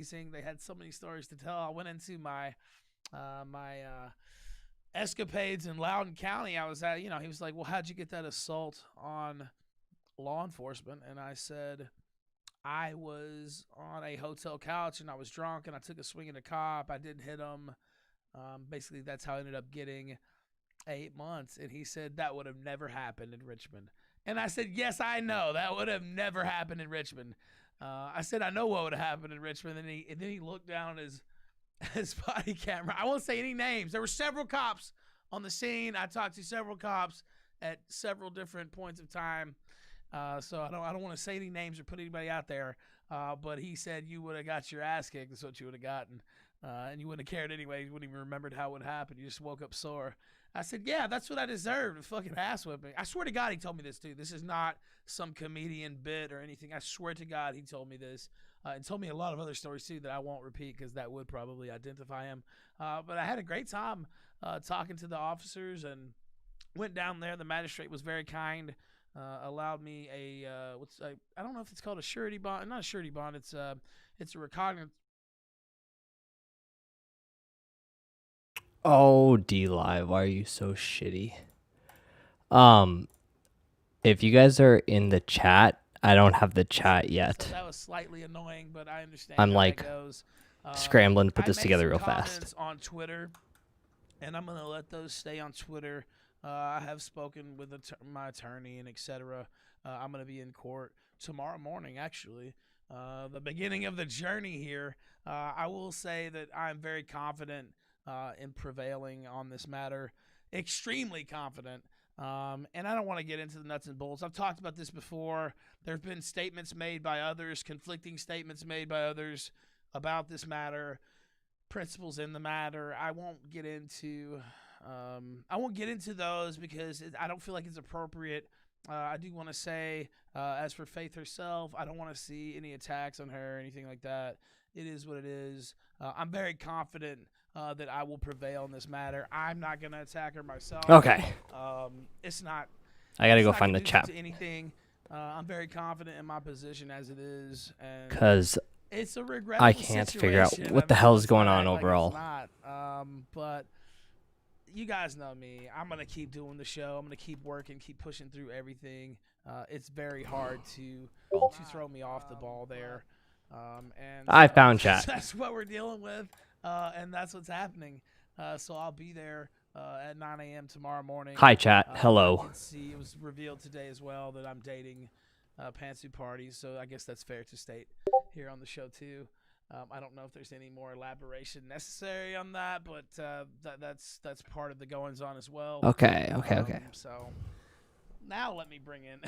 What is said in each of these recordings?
They had so many stories to tell. I went into my escapades in Loudoun County. I was at, he was like, "Well, how'd you get that assault on law enforcement?" And I said, "I was on a hotel couch and I was drunk and I took a swing at a cop. I didn't hit him. Basically, that's how I ended up getting 8 months." And he said, "That would have never happened in Richmond." And I said, "Yes, I know. That would have never happened in Richmond." I said, "I know what would have happened in Richmond." And then he looked down at his body camera. I won't say any names. There were several cops on the scene. I talked to several cops at several different points of time. So I don't want to say any names or put anybody out there. But he said you would have got your ass kicked. That's what you would have gotten. And you wouldn't have cared anyway. You wouldn't even remembered how it would happen. You just woke up sore. I said, "Yeah, that's what I deserved, a fucking ass whipping." I swear to God he told me this too. This is not some comedian bit or anything. I swear to God he told me this. And told me a lot of other stories too that I won't repeat because that would probably identify him. But I had a great time talking to the officers and went down there. The magistrate was very kind. Allowed me I don't know if it's called a surety bond. Not a surety bond. It's a recognizance. Oh, D Live, why are you so shitty? Um, if you guys are in the chat, I don't have the chat yet. So that was slightly annoying, but I understand I'm how like that goes. scrambling to put I this made together some real comments fast. on Twitter, and I'm gonna let those stay on Twitter. I have spoken with my attorney and etc. I'm gonna be in court tomorrow morning, actually. The beginning of the journey here. I will say that I'm very confident in prevailing on this matter. Extremely confident. And I don't want to get into the nuts and bolts. I've talked about this before. There have been statements made by others, conflicting statements made by others about this matter, principles in the matter. I won't get into those because I don't feel like it's appropriate. I do want to say, as for Faith herself, I don't want to see any attacks on her or anything like that. It is what it is. I'm very confident that I will prevail in this matter. I'm not going to attack her myself. Okay, It's not. I gotta It's go not find the conducive chat to anything. I'm very confident in my position as it is, and because it's a I regrettable can't figure out situation. what the I hell mean, is let's going not on act like it's overall. not. But you guys know me. I'm gonna keep doing the show. I'm gonna keep working, keep pushing through everything. It's very hard to throw me off the ball there, and I so found chat. that's what we're dealing with, and that's what's happening. So I'll be there at 9 a.m. tomorrow morning. Hi chat. I Hello. can see it was revealed today as well that I'm dating Pantsuit Parties, so I guess that's fair to state here on the show too. I don't know if there's any more elaboration necessary on that, but that's part of the goings on as well. Okay. So now let me bring in.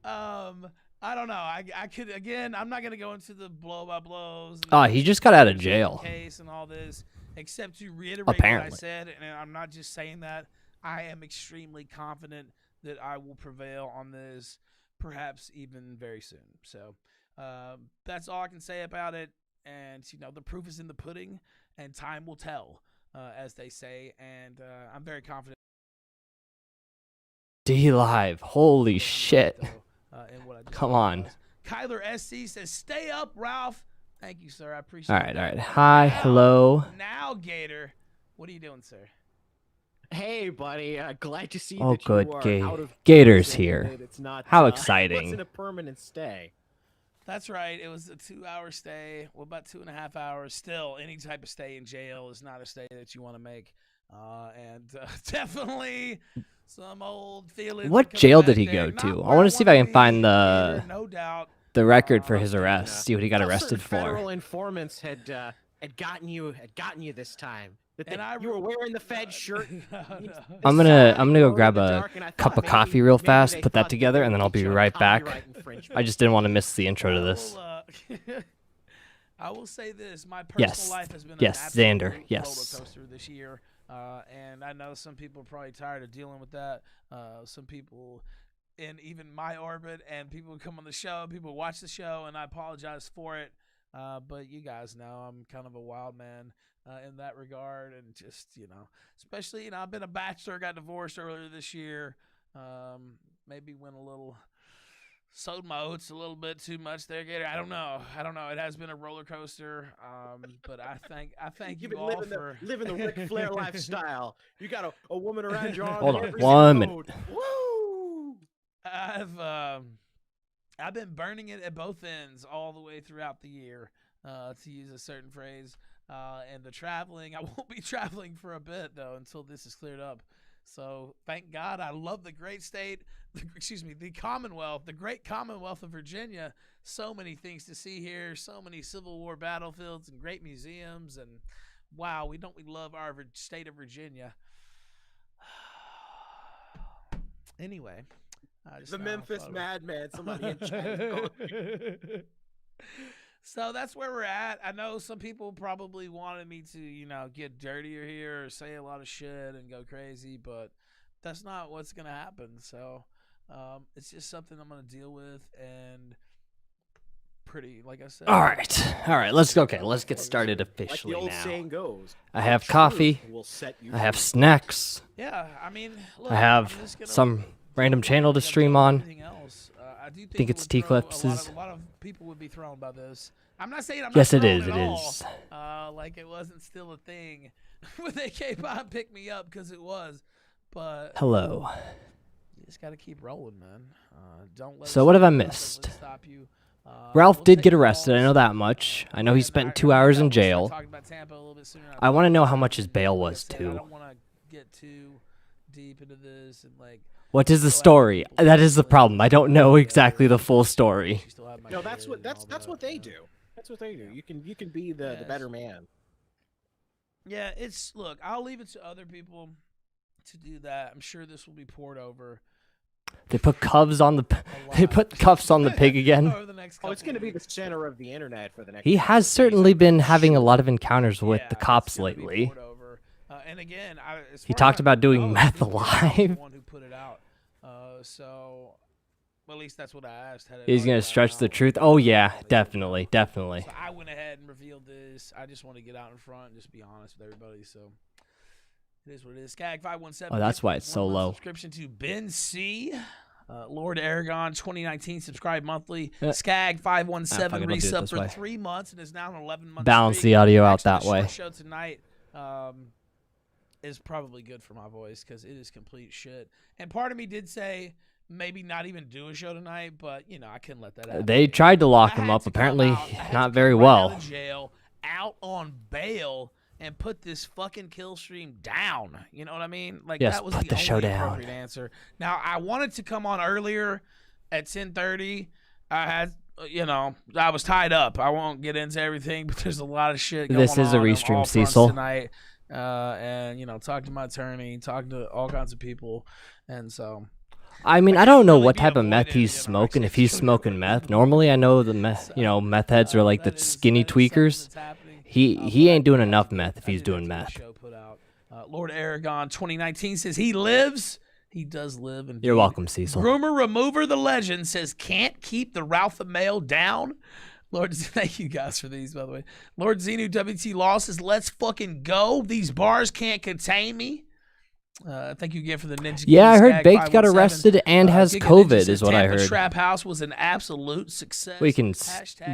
I don't know. I could again. I'm not gonna go into the blow by blows. Oh, he just got out of jail. Case and all this, except to reiterate Apparently. what I said, and I'm not just saying that. I am extremely confident that I will prevail on this, perhaps even very soon. So that's all I can say about it. And the proof is in the pudding, and time will tell, as they say. And I'm very confident. D Live. Holy shit. In what I just Come on. Kyler SC says, "Stay up, Ralph." Thank you, sir. I appreciate it. All right. Hi. Hello. Now, Gator. What are you doing, sir? Hey, buddy. Glad to see Oh, that good. you are out of Gator's prison, here. that it's not, How it exciting. wasn't a permanent stay. That's right. It was a 2-hour stay. Well, about 2.5 hours. Still, any type of stay in jail is not a stay that you want to make. And definitely some old feelings. What jail did he go to? I want to see if I can find the record for his arrest. See what he got arrested for. Federal informants had gotten you this time. You were wearing the Fed shirt. I'm gonna go grab a cup of coffee real fast, put that together, and then I'll be right back. I just didn't want to miss the intro to this. I will say this: my personal life has been an Xander, roller coaster this year, and I know some people are probably tired of dealing with that. Some people in even my orbit, and people who come on the show, people who watch the show, and I apologize for it. But you guys know I'm kind of a wild man in that regard, and just especially I've been a bachelor, got divorced earlier this year. Maybe went a little Sowed my oats a little bit too much there, Gator. I don't know. It has been a roller coaster. But I thank You've you been all living the Ric Flair lifestyle. You got a woman around your arm. Hold on, every 1 minute. road. Woo! I've been burning it at both ends all the way throughout the year, to use a certain phrase. And the traveling, I won't be traveling for a bit though until this is cleared up. So thank God. I love the great state, the Commonwealth, the great Commonwealth of Virginia. So many things to see here, so many Civil War battlefields and great museums, and wow, we love our state of Virginia. Anyway, The Memphis Madman. Somebody in chat. So that's where we're at. I know some people probably wanted me to, get dirtier here or say a lot of shit and go crazy, but that's not what's going to happen. So it's just something I'm going to deal with, and like I said. All right. Let's get started officially like the old now. saying goes, I have coffee. I have snacks. Yeah, I mean, look, I have some random channel to stream on. I do think it's T-Clips. A lot of people would be thrown by this. I'm not saying I'm not Yes, it thrown is. at It all. is. Like it wasn't still a thing when they came by and picked me up, because it was. But Hello. you just got to keep rolling, man. Don't let. So what have I missed? Stop you. Ralph did get arrested. I know that much. I know he spent 2 hours in jail. I want to know how much his bail was I too. don't want to get too deep into this and like. What is the story? That is the problem. I don't know exactly the full story. No, that's what they do. That's what they do. You can be the better man. Yeah, look, I'll leave it to other people to do that. I'm sure this will be poured over. They put cuffs on the pig again. It's going to be the center of the internet for the next. He has certainly been having a lot of encounters with the cops lately. And again, he talked about doing meth live. One who put it out. So, well, at least that's what I asked. He's gonna stretch the truth. Oh yeah, definitely. So I went ahead and revealed this. I just want to get out in front and just be honest with everybody. So it is what it is. Skag 517. Oh, that's why it's so low. Subscription to Ben C. Lord Aragon 2019 subscribe monthly. Skag 517 resub for 3 months and is now an 11-month. Balance the audio out that way. The show tonight is probably good for my voice because it is complete shit. And part of me did say maybe not even do a show tonight, but I couldn't let that happen. They tried to lock him up, apparently not very well. Out of jail, out on bail, and put this fucking kill stream down. You know what I mean? Like yes, that was put the show only down. Appropriate answer. Now I wanted to come on earlier at 10:30. I had. I was tied up. I won't get into everything, but there's a lot of shit going on. This is a restream, Cecil. Tonight. And talk to my attorney, talk to all kinds of people, and so. I mean, I don't know what type of meth he's smoking. If he's smoking meth, normally I know the meth, meth heads are like the skinny tweakers. He ain't doing enough meth if he's doing meth. Lord Aragon 2019 says he lives. He does live. Indeed. You're welcome, Cecil. Rumor Remover the Legend says can't keep the Ralph the Mail down. Lord, thank you guys for these, by the way. Lord Xenu WT Law says, let's fucking go. These bars can't contain me. Thank you again for the Ninja. Yeah, I heard Baked got arrested and has COVID, is what I heard. Trap House was an absolute success. We can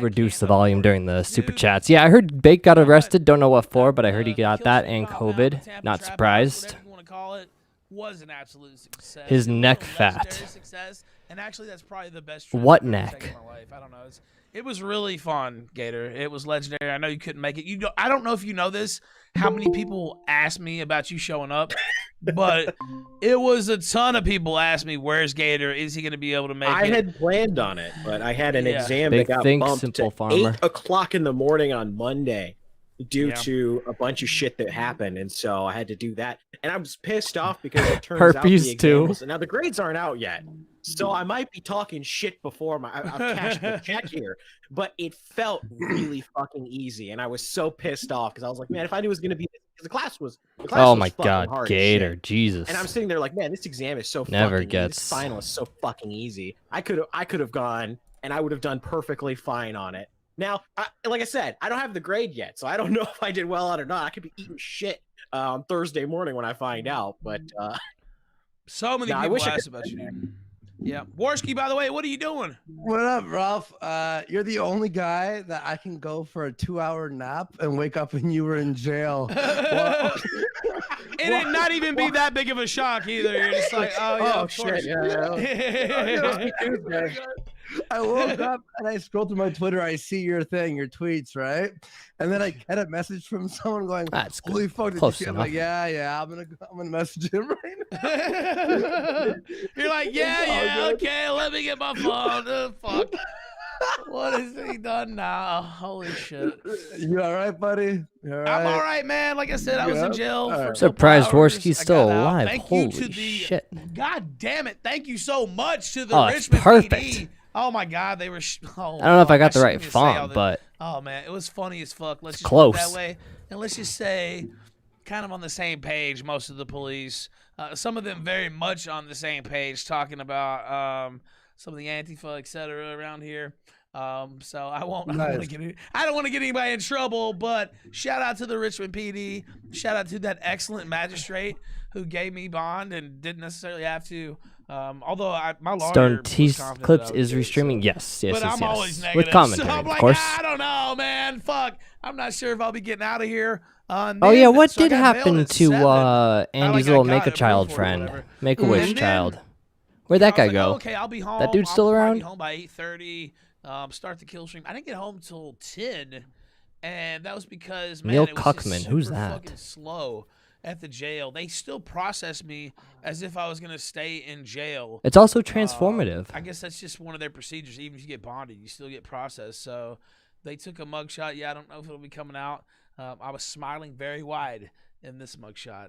reduce the volume during the super chats. Yeah, I heard Baked got arrested. Don't know what for, but I heard he got that and COVID. Not surprised. Whatever you want to call it, was an absolute success. His neck fat. Success, and actually, that's probably the best. What neck? In my life. I don't know. It was really fun, Gator. It was legendary. I know you couldn't make it. I don't know if you know this, how many people asked me about you showing up, but it was a ton of people asked me, where's Gator? Is he going to be able to make it? I had planned on it, but I had an exam Big that got bumped Simple to Farmer. 8 o'clock in the morning on Monday due to a bunch of shit that happened, and so I had to do that. And I was pissed off because it turns out the exam was, now the grades aren't out yet. So I might be talking shit before I've cashed the check here, but it felt really fucking easy, and I was so pissed off because I was like, man, if I knew it was gonna be, because the class was oh my god, Gator, Jesus! And I'm sitting there like, man, this exam is so never fucking gets easy. This final is so fucking easy. I could have gone and I would have done perfectly fine on it. Now, like I said, I don't have the grade yet, so I don't know if I did well on it or not. I could be eating shit Thursday morning when I find out, but so many people asked about you. Yeah. Warski, by the way, what are you doing? What up, Ralph? You're the only guy that I can go for a 2-hour nap and wake up and you were in jail. It not even be that big of a shock either. You're just like, oh yeah, of course. Yeah. I woke up and I scrolled through my Twitter. I see your tweets, right? And then I get a message from someone going, That's "Holy fuck!" Did you see? I'm like, yeah. I'm gonna message him right now. You're like, yeah, okay. Let me get my phone. Fuck. What has he done now? Holy shit. You all right, buddy? You all right? I'm all right, man. Like I said, I was in jail for surprised hours. Worski's still alive. Thank Holy you to the, shit. God damn it. Thank you so much to the That's Richmond perfect. PD. Oh my God, they were. I don't know if I got the right font, but oh man, it was funny as fuck. Let's just close. put it that way, and let's just say, kind of on the same page. Most of the police, some of them very much on the same page, talking about some of the Antifa, etc. around here. So I won't. Nice. I don't want to get anybody in trouble. But shout out to the Richmond PD. Shout out to that excellent magistrate who gave me bond and didn't necessarily have to. Although my lawyer Stone was T confident Clips that I is would do it, restreaming. so. Yes, But I'm always negative. with commentary, so I'm like, of course. I don't know, man. Fuck. I'm not sure if I'll be getting out of here. Oh yeah, what so I did got bailed happen at to 7. Andy's I little got make a it, child approved for it, friend, whatever. make a wish And then, child? Where'd that I guy was like, go? oh, okay, I'll be home. That dude's I'll still probably around? be home by 8:30. Start the kill stream. I didn't get home till 10, and that was because man, Neil it was Cuckman, just who's super that? fucking slow at the jail. They still process me as if I was gonna stay in jail. It's also transformative. I guess that's just one of their procedures. Even if you get bonded, you still get processed. So they took a mugshot. Yeah, I don't know if it'll be coming out. I was smiling very wide in this mugshot.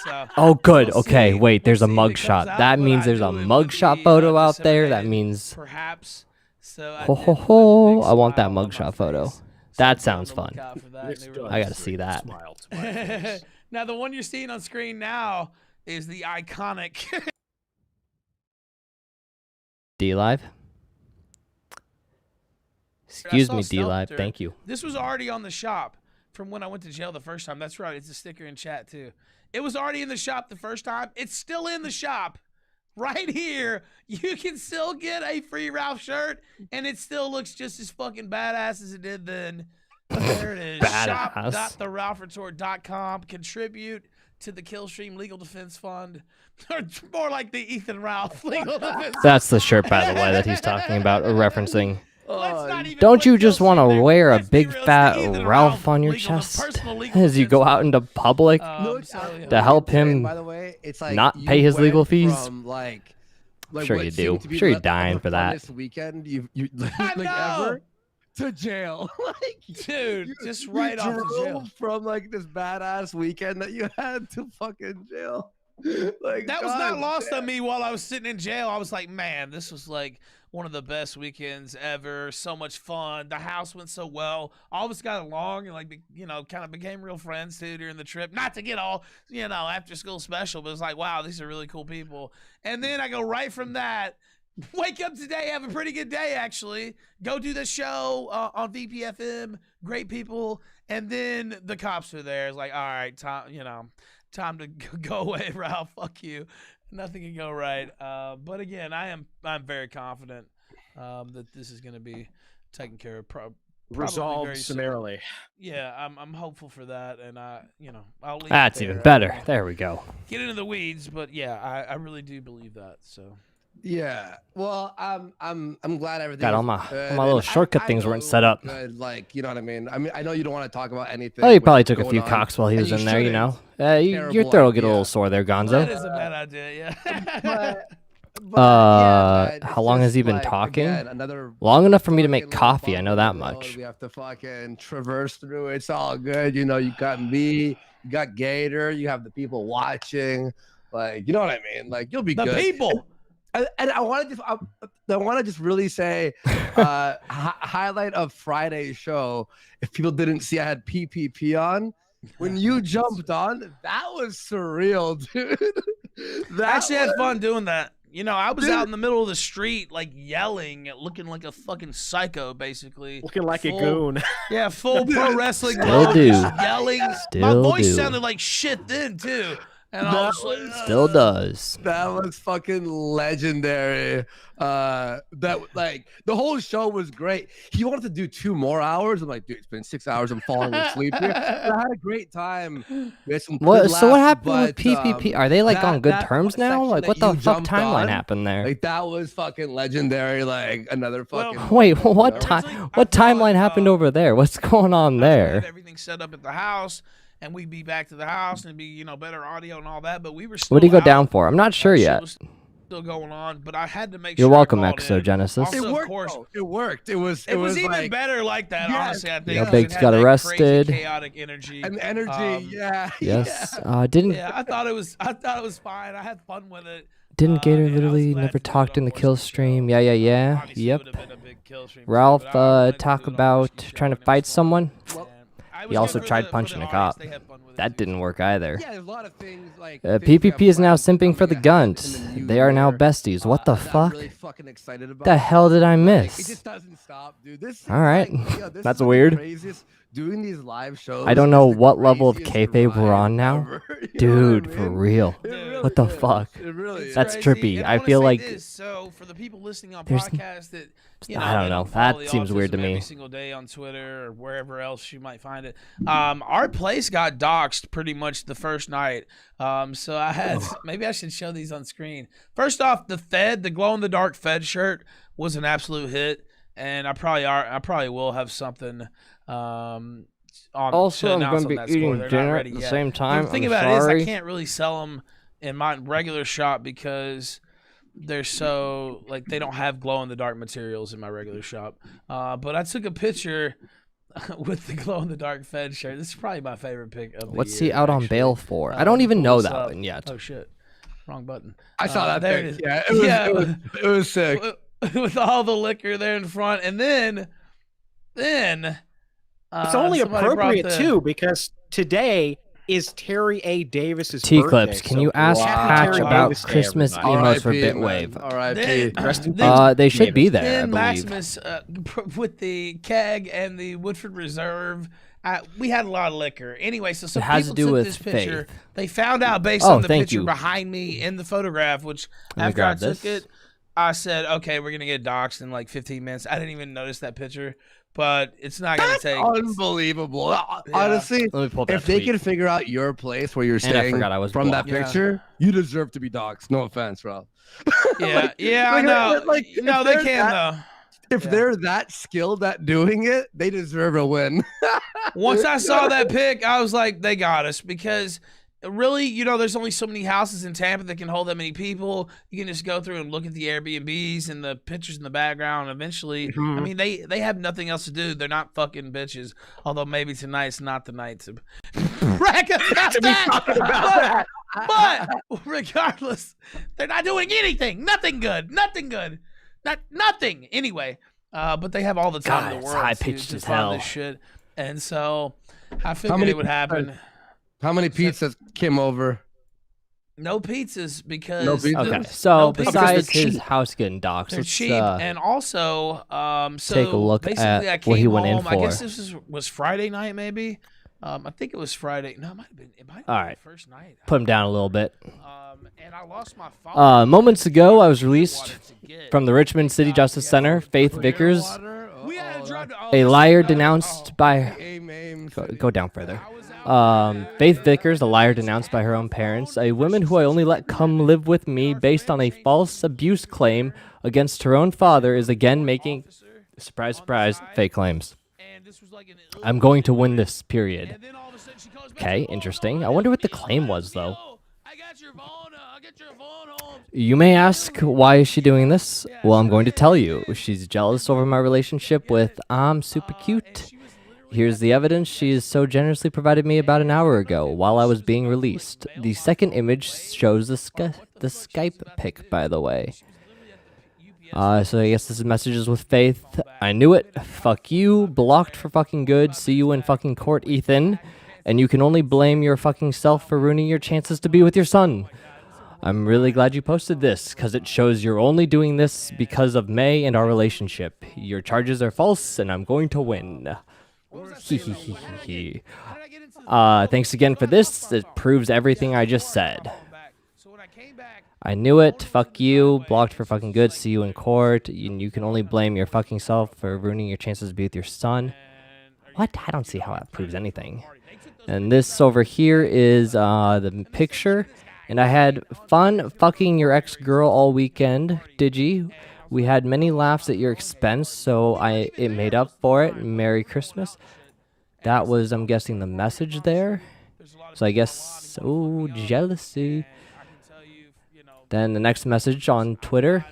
So Oh, good. we'll okay, see. wait. There's We'll a see if it comes mugshot. out, That but means I there's a knew it would mugshot be, photo out there. That disseminated, means perhaps. So ho I ho did put a ho. big I want that smile on my mugshot photo. face. So That be on sounds the fun. lookout for that. This They does were I gotta bring see a that. smile to my face. Now the one you're seeing on screen now is the iconic D Live. Excuse saw me, D Live. Stelter. Thank you. This was already on the shop from when I went to jail the first time. That's right. It's a sticker in chat too. It was already in the shop the first time. It's still in the shop right here. You can still get a free Ralph shirt, and it still looks just as fucking badass as it did then. There it is. Badass. Shop.theralphreport.com. Contribute to the Killstream Legal Defense Fund. Or more like the Ethan Ralph Legal Defense Fund. That's the shirt, by the way, that he's talking about or referencing. Let's not even Don't put you just want Killstream to there. wear a Let's be big real, it's fat the Ethan Ralph on your legal- chest personal legal as you go defense out into public? fund. To help him And by the way, it's like not you pay his went legal fees? From like Sure what you seemed do. to be Sure you're the dying for that. funnest weekend you I like know. ever to jail. Like Dude, you- just you right off the jail. drove from like this badass weekend that you had to fucking jail. Like That was not God lost damn. on me while I was sitting in jail. I was like, man, this was like one of the best weekends ever. So much fun. The house went so well. All of us got along and like, kind of became real friends too during the trip. Not to get all, after school special, but it's like, wow, these are really cool people. And then I go right from that. Wake up today, have a pretty good day, actually. Go do the show on VPFM. Great people. And then the cops are there. It's like, all right, time to go away, Ralph. Fuck you. Nothing can go right. But again, I'm very confident that this is going to be taken care of. Resolved very soon. summarily. Yeah, I'm hopeful for that, and I'll leave That's it even there. better. I don't There we go. get into the weeds, but yeah, I really do believe that. So Yeah. Well, I'm glad everything. God, all is my good, little and shortcut I things know weren't it set was up. Good. Like, you know what I mean? I know you don't want to talk about anything. Well, he probably with took a going few on, cocks while he and was you in there, you know. shouldn't. Your Terrible throat will get a idea. little sore there, that Gonzo. is a bad idea. Yeah. But, yeah, man, How it's long has just he been like, talking? again, another Long enough for me to fucking make little coffee. I bump know in that the road much. We have to fucking traverse through. It's all good. You got me, you got Gator, you have the people watching. Like, you know what I mean? Like, you'll be The good. people. And I want to just really say, highlight of Friday's show. If people didn't see, I had PPP on. When you jumped on, that was surreal, dude. I actually had fun doing that. I was out in the middle of the street, like yelling, looking like a fucking psycho, basically. Looking like a Full- goon. Yeah, full pro wrestling Still mode, do. just yelling. My Still voice do. sounded like shit then too. And I was like, Still does. That was fucking legendary. That like the whole show was great. He wanted to do 2 more hours. I'm like, dude, it's been 6 hours. I'm falling asleep here. But I had a great time. We had some good So what laughs, happened with PPP? Are they like on good that terms now? section Like that what the you fuck jumped timeline on, happened there? Like that was fucking legendary. Like another fucking. Wait, what I timeline thought, happened over there? What's going on I had there? everything set up at the house, and we'd be back to the house, and it'd be better audio and all that. But we were still. What do you go out. down for? I'm not sure Shit yet. was still going on, but I had to make You're sure. welcome, I called in. Exogenesis. Also, It of worked. course, Though. It worked. It was even like, better like that. Yes. Honestly, I think. Yeah, because Baked it had got that arrested. Crazy, chaotic energy. and energy. Yeah. Yes. Yeah. Didn't I thought it was fine. I had fun with it. Didn't Gator And I was literally glad never to do it talked on in the Whiskey kill Show. stream? Yeah. Obviously, it Yep. would've been a big kill stream too, Ralph but I wanted to talk do it on about Whiskey Show, trying to and it fight was fun. someone. Well, I was He also good for tried the punching a audience. cop. They had fun with it That too. didn't work either. Yeah, there's a lot of things like PPP is now simping for the Gunt. They are now besties. What the fuck? I'm really fucking excited about. The hell did I Like, miss? it just doesn't stop, dude. This is All right. like, this That's is the weird. Craziest. Doing these live shows. I don't is know the what level of craziest kayfabe we're ride on now. ever. You know what I Dude, for mean? real. It really What the is. fuck? It really It's is. That's crazy. trippy. And I wanna feel say like this, so for the people listening on there's- podcasts that I don't know. follow That the seems weird to autism me. Every single day on Twitter or wherever else you might find it. Our place got doxxed pretty much the first night. So I had maybe I should show these on screen. First off, the glow in the dark Fed shirt was an absolute hit, and I probably will have something. Also, I'm going to be eating dinner at the same time. The thing I'm about sorry. it is I can't really sell them in my regular shop because they're so like they don't have glow in the dark materials in my regular shop. But I took a picture with the glow in the dark Fed shirt. This is probably my favorite pic of the What's year, he out on actually. bail for? I don't even Pull know this that up. one yet. Oh shit, wrong button. I saw that. There Thing. it is. Yeah, it was sick. With all the liquor there in front, and then It's only somebody brought appropriate the- too because today is Terry A. Davis's T-Clips, birthday. can you ask happy Patch Terry about Davis Day, Christmas everybody. emos for R.I.P., Bitwave? man. R.I.P. Then- Rest in then- peace. They should be Davis. there, I Then believe. Maximus with the keg and the Woodford Reserve. We had a lot of liquor. Anyway, so some It has to people do took with this picture. faith. They found out based Oh, on the thank picture you. behind me in the photograph, which Let me after I grab took this. it, I said, okay, we're going to get doxxed in like 15 minutes. I didn't even notice that picture, but it's not going to That's take. unbelievable. Honestly, Let me pull up that if they tweet. can figure out your place where you're And I staying forgot I was from that blocked. picture, you deserve to be doxxed. No offense, Ralph. Yeah, yeah, I like, know. like, No, if they they're can, that- though. If Yeah. they're that skilled at doing it, they deserve a win. Once I saw that pic, I was like, they got us because really, there's only so many houses in Tampa that can hold that many people. You can just go through and look at the Airbnbs and the pictures in the background. Eventually, I mean, they have nothing else to do. They're not fucking bitches. Although maybe tonight's not the night to brag about that. But regardless, they're not doing anything. Nothing good. Nothing good. Nothing. Anyway, but they have all the time God, in it's the world high-pitched to as fund hell. this shit. And so I figured many it would happen. How many pizzas came over? No pizzas because No pizzas? Okay, there's so no pizzas. besides they're his cheap. house getting doxxed, They're let's cheap, and also, so take a look basically at I came what he went in home, I guess for. this was Friday night, maybe. I think it was Friday. No, it might have been. It might have been All right. the first night. put him down a little bit. And I lost my phone. Moments ago, I was I released wanted to get. from the Richmond City Justice Center. Faith Vickers, We had to drive to a liar denounced by. Aim. Go down further. Faith Vickers, a liar denounced by her own parents, a woman who I only let come live with me based on a false abuse claim against her own father, is again making, surprise, surprise, fake claims. I'm going to win this, period. Okay, interesting. I wonder what the claim was, though. You may ask, why is she doing this? Well, I'm going to tell you. She's jealous over my relationship with I'm super cute. Here's the evidence she has so generously provided me about an hour ago while I was being released. The second image shows the Skype pic, by the way. So I guess this is messages with Faith. I knew it. Fuck you. Blocked for fucking good. See you in fucking court, Ethan. And you can only blame your fucking self for ruining your chances to be with your son. I'm really glad you posted this, because it shows you're only doing this because of May and our relationship. Your charges are false, and I'm going to win. Thanks again for this. It proves everything I just said. I knew it. Fuck you. Blocked for fucking good. See you in court. You can only blame your fucking self for ruining your chances to be with your son. What? I don't see how that proves anything. And this over here is the picture. And I had fun fucking your ex-girl all weekend, Digi. We had many laughs at your expense, so it made up for it. Merry Christmas. That was, I'm guessing, the message there. So I guess, oh, jealousy. Then the next message on Twitter.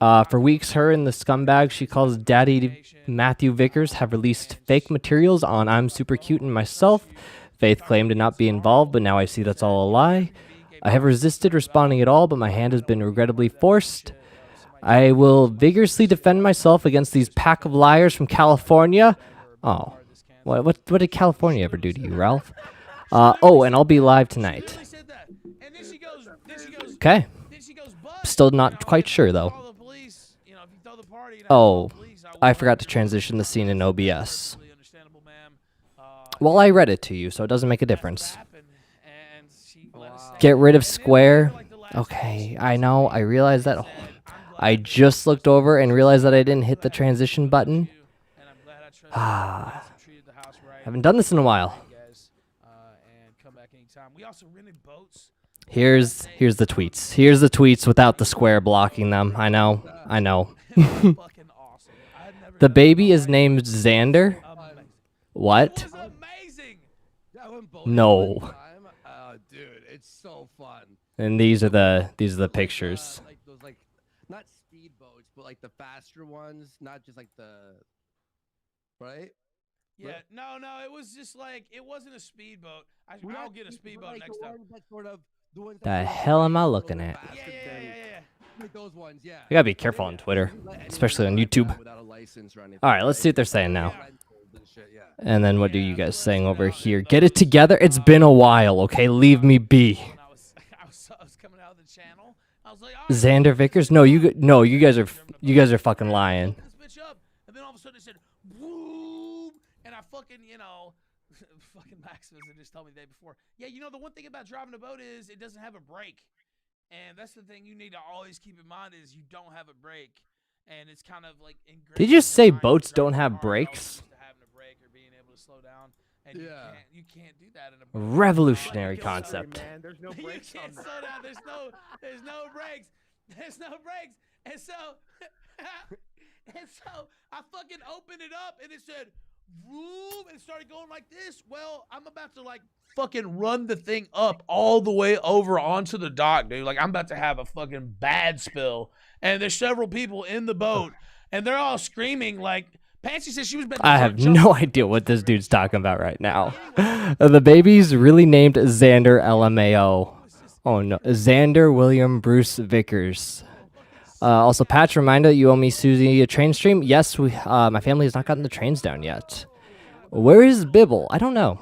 For weeks, her and the scumbag she calls Daddy Matthew Vickers have released fake materials on I'm Super Cute and myself. Faith claimed to not be involved, but now I see that's all a lie. I have resisted responding at all, but my hand has been regrettably forced. I will vigorously defend myself against these pack of liars from California. Oh, what did California ever do to you, Ralph? Oh, and I'll be live tonight. Okay. Still not quite sure, though. Oh, I forgot to transition the scene in OBS. Well, I read it to you, so it doesn't make a difference. Get rid of square. Okay, I know. I realized that. I just looked over and realized that I didn't hit the transition button. Haven't done this in a while. Here's the tweets. Here's the tweets without the square blocking them. I know. The baby is named Xander. What? No. Dude, it's so fun. And these are the pictures. Like those, like, not speedboats, but like the faster ones, not just like the, right? Yeah, no, it was just like, it wasn't a speedboat. I'll get a speedboat next time. The hell am I looking at? Yeah. Like those ones, yeah. You gotta be careful on Twitter, especially on YouTube. All right, let's see what they're saying now. And then what are you guys saying over here? Get it together. It's been a while, okay? Leave me be. Xander Vickers? No, you guys are fucking lying. And then all of a sudden it said, "Whoop!" And I fucking, fucking Maximus had just told me the day before. Yeah, the one thing about driving a boat is it doesn't have a brake. And that's the thing you need to always keep in mind is you don't have a brake. And it's kind of like ingrained. Did you just say boats don't have brakes? Having a brake or being able to slow down. And you can't do that in a boat. Revolutionary concept. Man, there's no brakes you can't slow down. There's no brakes. There's no brakes. And so I fucking opened it up and it said, "Whoop," and started going like this. Well, I'm about to fucking run the thing up all the way over onto the dock, dude. Like I'm about to have a fucking bad spill. And there's several people in the boat and they're all screaming like, Pansy says she was about to I have no idea what this dude's talking about right now. The baby's really named Xander LMAO. Oh no, Xander William Bruce Vickers. Also, Patch, reminder, you owe me Susie a train stream. Yes, my family has not gotten the trains down yet. Where is Bibble? I don't know.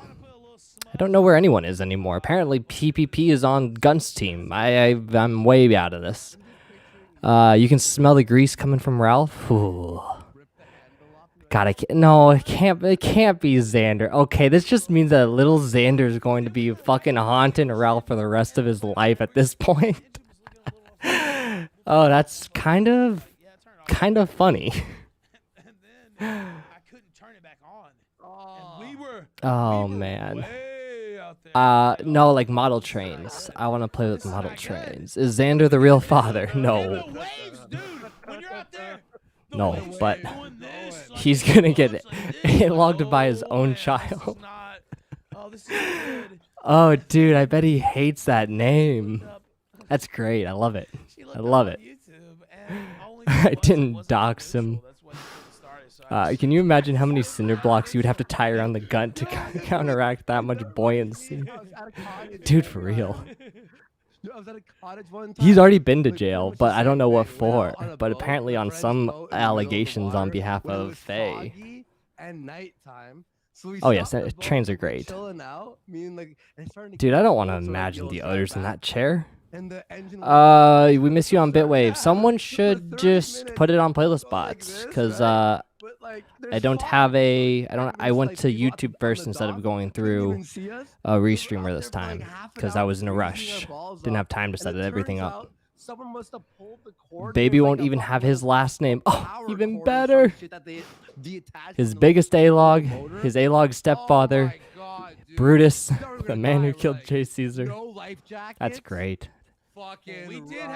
I don't know where anyone is anymore. Apparently, PPP is on Gun's team. I'm way out of this. You can smell the grease coming from Ralph. Ooh. God, it can't be Xander. Okay, this just means that little Xander is going to be fucking haunting Ralph for the rest of his life at this point. Oh, that's kind of funny. And then I couldn't turn it back on. And we were man. way out there. No, like model trains. I want to play with model trains. Is Xander the real father? No. The waves, dude. When you're out there, No, but he's gonna get logged by his own child. Oh, dude, I bet he hates that name. That's great. I love it. I love it. I didn't dox him. Can you imagine how many cinder blocks you would have to tie around the gun to counteract that much buoyancy? Dude, for real. I was at a cottage one time. He's already been to jail, but I don't know what for. But apparently on some allegations on behalf of Faye. And nighttime. Oh yes, trains are great. Dude, I don't want to imagine the odors in that chair. We miss you on Bitwave. Someone should just put it on playlist bots, because But like, I don't have a. I went to YouTube first instead of going through a restreamer this time because I was in a rush. Didn't have time to set everything up. Someone must have pulled the cord. Baby won't even have his last name. Oh, even better. His biggest A-log, his A-log stepfather, Brutus, the man who killed Jay Caesar. That's great.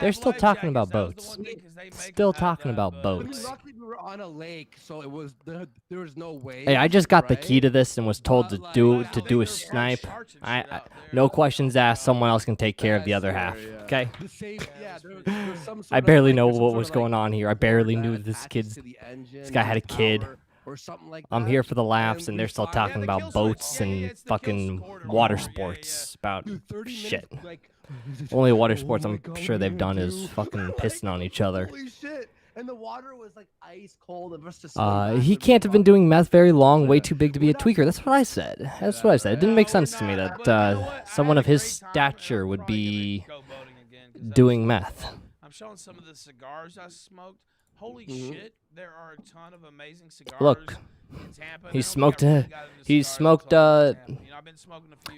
They're still talking about boats. Still talking about boats. Luckily, we were on a lake, so it was there was no way. Hey, I just got the key to this and was told to do a snipe. I no questions asked. Someone else can take care of the other half. Okay. I barely know what was going on here. I barely knew this guy had a kid. I'm here for the laughs, and they're still talking about boats and fucking water sports. About shit. Only water sports I'm sure they've done is fucking pissing on each other. Holy shit. And the water was like ice cold. He can't have been doing meth very long, way too big to be a tweaker. That's what I said. That's what I said. It didn't make sense to me that someone of his stature would be doing meth. I'm showing some of the cigars I smoked. Holy shit, there are a ton of amazing cigars. Look, he smoked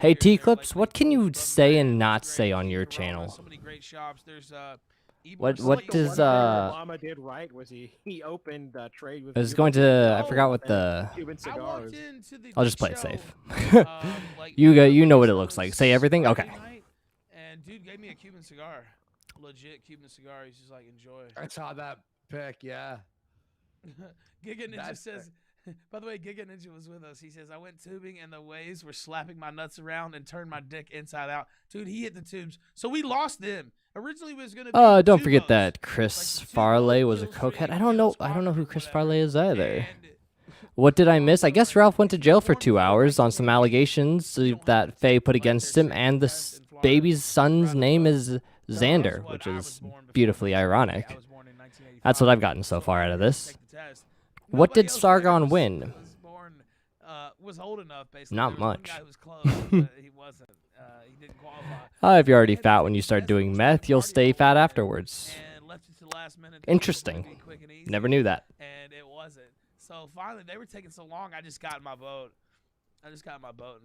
Hey T-Clips, what can you say and not say on your channel? So many great shops. There's what does Obama did right was he opened trade with. I was going to I forgot what the Cuban cigars. I'll just play it safe. You know what it looks like. Say everything. Okay. And dude gave me a Cuban cigar, legit Cuban cigar. He's just like, enjoy. I saw that pic. Yeah. Giga Ninja says. By the way, Giga Ninja was with us. He says, I went tubing and the waves were slapping my nuts around and turned my dick inside out. Dude, he hit the tubes. So we lost them. Originally it was going to be don't forget that Chris Farley was a cokehead. I don't know who Chris Farley is either. What did I miss? I guess Ralph went to jail for 2 hours on some allegations that Faye put against him, and the baby's son's name is Xander, which is beautifully ironic. That's what I've gotten so far out of this. What did Sargon win? Was old enough, basically. Not much. He wasn't. He didn't qualify. If you're already fat when you start doing meth, you'll stay fat afterwards. Interesting. Never knew that. And it wasn't. So finally, they were taking so long, I just got in my boat. And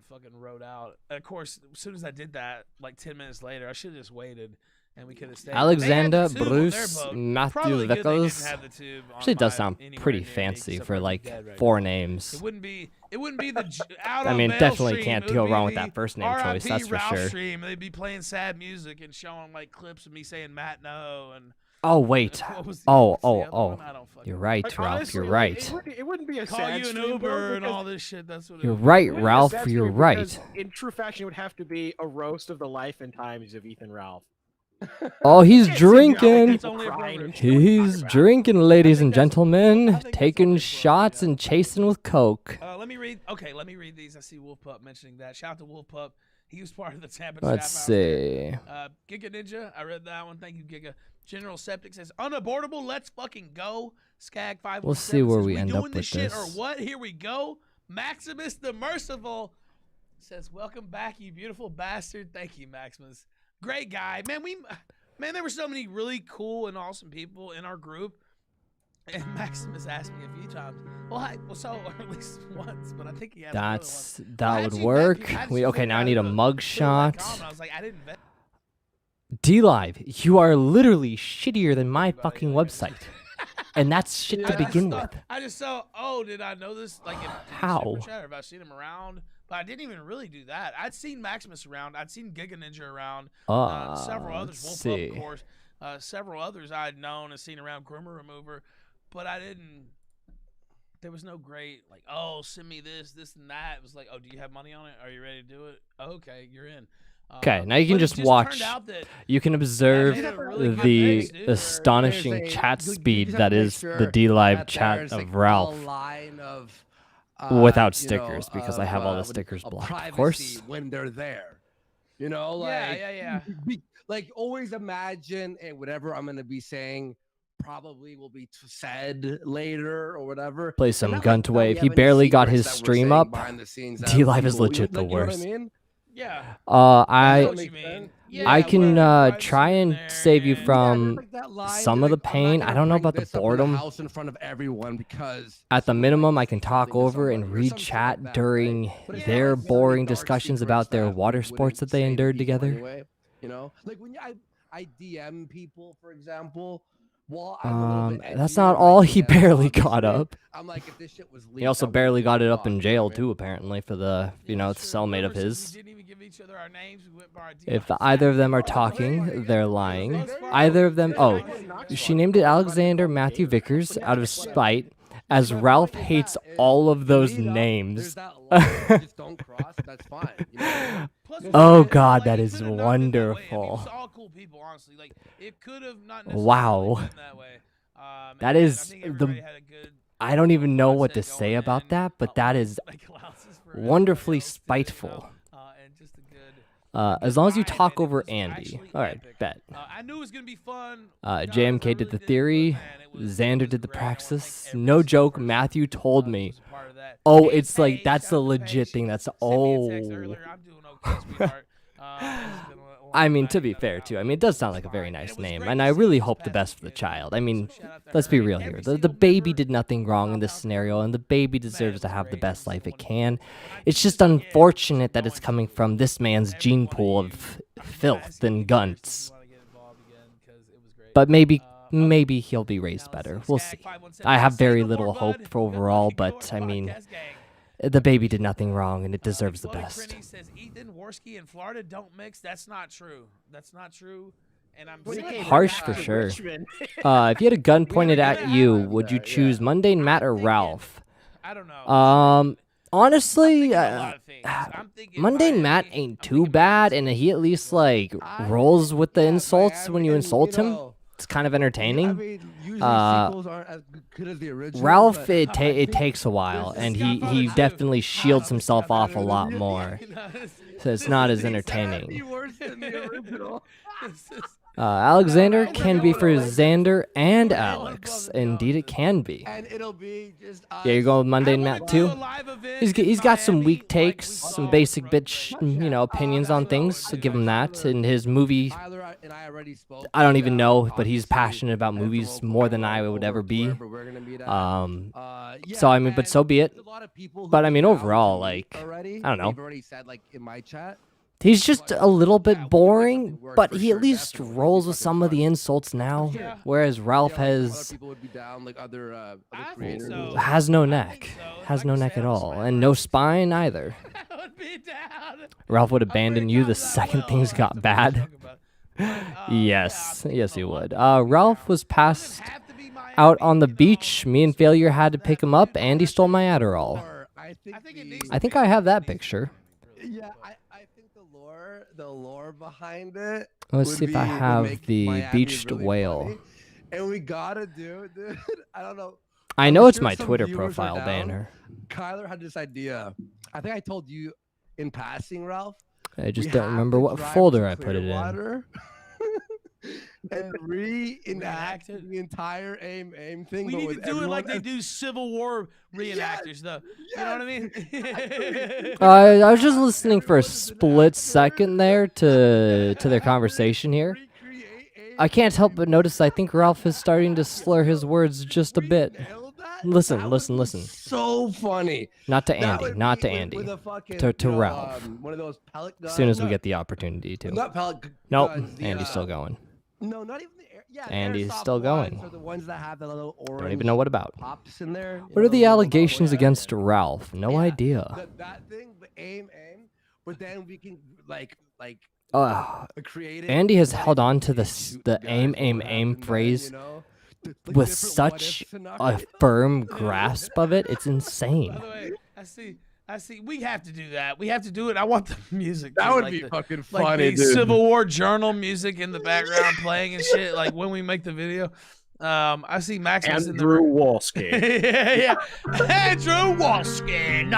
fucking rode out. And of course, as soon as I did that, like 10 minutes later, I should have just waited. And we could have stayed. Alexander Bruce Matthew Vickles actually does sound pretty fancy for like 4 names. It wouldn't be the out I mean, definitely can't go wrong with that first name choice. That's for sure. Stream. They'd be playing sad music and showing like clips of me saying Matt no and. Oh wait. Oh. You're right, Ralph. Honestly, you're right. It wouldn't be a call sad you an stream, Uber and all this shit. That's what. You're right, Ralph. You're right. In true fashion, it would have to be a roast of the life and times of Ethan Ralph. Oh, he's drinking. He's drinking, ladies and gentlemen. Taking shots and chasing with Coke. Let me read. Okay, let me read these. I see Wolf Pup mentioning that. Shout out to Wolf Pup. He was part of the Tampa. Let's see. Giga Ninja. I read that one. Thank you, Giga. General Septic says unabortable. Let's fucking go. Skag 5. We'll see where we end up with shit this. Or what? Here we go. Maximus the Merciful says, "Welcome back, you beautiful bastard." Thank you, Maximus. Great guy, man. There were so many really cool and awesome people in our group, and Maximus asked me a few times. Or at least once, but I think he asked. That would work. Okay, now I need a mug shot. I was like, I didn't vet. D-Live, you are literally shittier than my fucking website, and that's shit to begin with. I just saw. Oh, did I know this? Like, how? Have I seen him around? But I didn't even really do that. I'd seen Maximus around. I'd seen Giga Ninja around. Several others. Wolf Pup, of course. Several others I'd known and seen around. Groomer Remover. But I didn't. There was no great, like, oh, send me this, and that. It was like, oh, do you have money on it? Are you ready to do it? Okay, you're in. Okay, now you can just watch. You can observe the astonishing chat speed that is the D-Live chat of Ralph. Without stickers, because I have all the stickers blocked, of course. When they're there, you know, like like always imagine whatever I'm gonna be saying probably will be said later or whatever. Play some Gunty wave. He barely got his stream up. D-Live is legit the worst. Yeah. I can try and save you from some of the pain. I don't know about the boredom. House in front of everyone because At the minimum, I can talk over and read chat during their boring discussions about their water sports that they endured together. You know, like when I DM people, for example. Well, I'm a little bit that's not all. He barely got up. I'm like, if this shit was leaked, He also barely got it up in jail too, apparently, for the cellmate of his. If either of them are talking, they're lying. Either of them. Oh, she named it Alexander Matthew Vickers out of spite, as Ralph hates all of those names. Just don't cross. That's fine. You know? Oh God, that is wonderful. Wow. That is the. I don't even know what to say about that, but that is wonderfully spiteful. As long as you talk over Andy. All right, bet. I knew it was gonna be fun. JMK did the theory. Xander did the praxis. No joke, Matthew told me. Oh, it's like, that's a legit thing. That's, oh. I mean, to be fair, too. I mean, it does sound like a very nice name, and I really hope the best for the child. I mean, let's be real here. The baby did nothing wrong in this scenario, and the baby deserves to have the best life it can. It's just unfortunate that it's coming from this man's gene pool of filth and gunts. But maybe he'll be raised better. We'll see. I have very little hope for overall, but, I mean, the baby did nothing wrong, and it deserves the best. Says Ethan, Worski, and Florida don't mix. That's not true. That's not true. And I'm harsh for sure. If you had a gun pointed at you, would you choose Mundane Matt or Ralph? I don't know. Honestly, Mundane Matt ain't too bad, and he at least like rolls with the insults when you insult him. It's kind of entertaining. I mean, usually sequels aren't as good as the original. Ralph, it takes a while, and he definitely shields himself off a lot more, so it's not as entertaining. Alexander can be for Xander and Alex. Indeed, it can be. And it'll be just yeah, you're going with Mundane Matt too? He's got some weak takes, some basic bitch, opinions on things, so give him that. In his movie, I don't even know, but he's passionate about movies more than I would ever be. So, I mean, but so be it. But, I mean, overall, like, I don't know. He's just a little bit boring, but he at least rolls with some of the insults now, whereas Ralph has no neck. Has no neck at all, and no spine either. Ralph would abandon you the second things got bad. Yes, he would. Ralph was passed out on the beach. Me and Failure had to pick him up. Andy stole my Adderall. I think I have that picture. Yeah, I think the lore behind it. Let's see if I have the beached whale. And we gotta do, dude. I don't know. I know it's my Twitter profile banner. Kyler had this idea. I think I told you in passing, Ralph. I just don't remember what folder I put it in. And reenact the entire aim thing. We need to do it like they do Civil War reenactors, though. You know what I mean? I was just listening for a split second there to their conversation here. I can't help but notice I think Ralph is starting to slur his words just a bit. Listen. So funny. Not to Andy. To Ralph. One of those pellet guns. As soon as we get the opportunity to. Not pellet nope, guns, Andy's still going. No, not even the air. Yeah, Andy's still going. Are the ones that have the little orange don't even know what about. pops in there. What are the allegations against Ralph? No idea. That thing, the aim. But then we can like create it. Andy has held on to the aim phrase with such a firm grasp of it. It's insane. By the way, I see. We have to do that. We have to do it. I want the music. That would be fucking funny, like the dude. Civil War Journal music in the background playing and shit. Like when we make the video. I see Maximus Andrew Walski. yeah. Andrew Walski,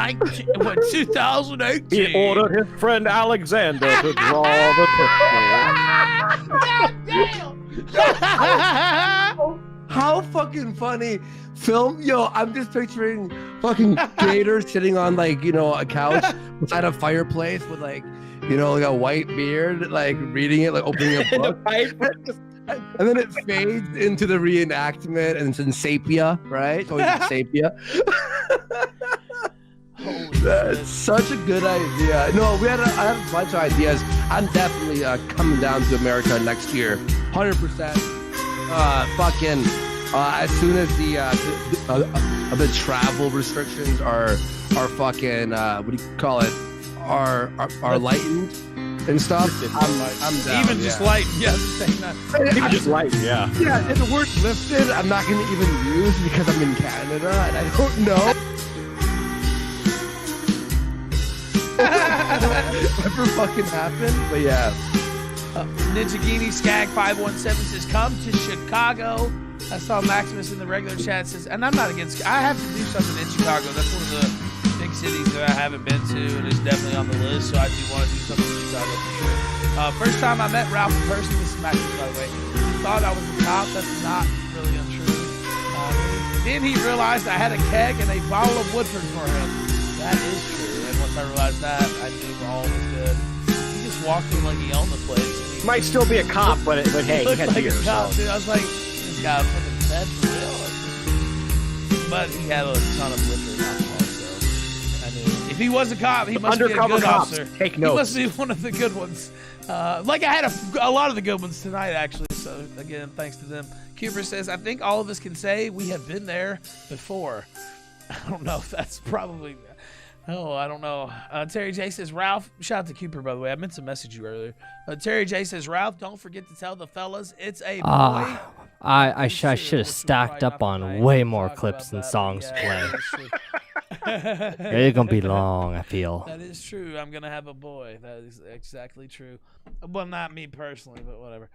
2018. He ordered his friend Alexander to draw the picture. God damn! How fucking funny. Film, yo, I'm just picturing fucking Gator sitting on like, you know, a couch beside a fireplace with like, you know, like a white beard, like reading it, like opening a book. And then it fades into the reenactment and it's in sepia, right? So it's sepia. That's such a good idea. No, I have a bunch of ideas. I'm definitely coming down to America next year, 100%. As soon as the travel restrictions are fucking what do you call it? Are lightened and stuff. I'm down. Even just lightened, yeah. Even just lightened, yeah. Yeah, and the word lifted, I'm not gonna even use because I'm in Canada and I don't know. Ever fucking happen? But yeah. Ninjagini Skag 517 says, come to Chicago. I saw Maximus in the regular chat says, and I'm not against, I have to do something in Chicago. That's one of the big cities that I haven't been to, and it's definitely on the list, so I do want to do something in Chicago for sure. First time I met Ralph in person, this is Maximus, by the way, he thought I was a cop. That's not really untrue. Then he realized I had a keg and a bottle of Woodford for him. That is true, and once I realized that, I knew all was good. He just walked in like he owned the place. Might still be a cop, but hey, he had like beer. A cop, So. dude. I was like, this guy fucking dead for real. But he had a ton of liquor and alcohol, so I knew if he was a cop, he must be a good officer. Take He notes. must be one of the good ones. Like I had a lot of the good ones tonight, actually. So again, thanks to them. Cooper says, I think all of us can say we have been there before. I don't know if that's probably. Oh, I don't know. Terry J says, Ralph, shout out to Cooper, by the way. I meant to message you earlier. Terry J says, Ralph, don't forget to tell the fellas it's a boy. I should have stacked up on way more clips and songs to play. It's going to be long, I feel. That is true. I'm going to have a boy. That is exactly true. Well, not me personally, but whatever.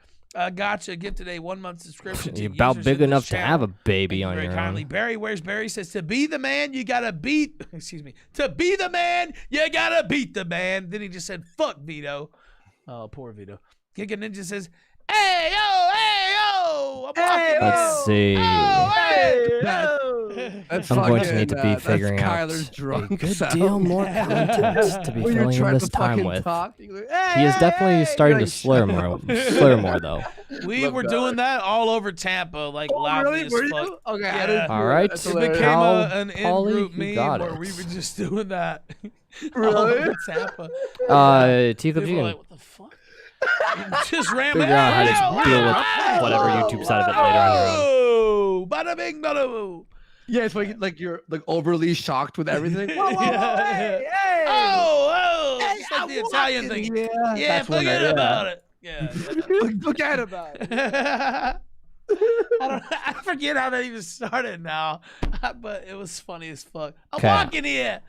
Gotcha. Gifted a 1-month subscription. You're about big enough to have a baby on very your kindly. own. Barry Where's Barry says, to be the man, you got to beat. Excuse me. To be the man, you got to beat the man. Then he just said, fuck Vito. Oh, poor Vito. Giga Ninja says, hey, yo, I'm walking Let's see. That's I'm going to fucking, need to be figuring out Kyler's a drunk good sound. deal more content to be When you're filling in trying this to time fucking with. talk, you're like, He is definitely starting to Like, slur more though. We Love were that. doing that all over Tampa, like loudly really? as Were fuck. you? Okay, Yeah. I didn't. All right. That's It hilarious. became Cal- an Pauly, in-group you meme got where it. we were just doing that. all Really? over Tampa. Teeth of People were June. like, what the fuck? Just ran Figure out how to deal with whatever YouTube side of it later on your own. Oh, bada bing, bada boo. Yeah, it's like you're like overly shocked with everything. Whoa, whoa, whoa, hey, hey. Oh, Hey, just like I'm the Italian walking. thing. Yeah, Yeah, that's one forget I- about it. Yeah. Forget about it. I forget how that even started now, but it was funny as fuck. I'm Okay. walking here.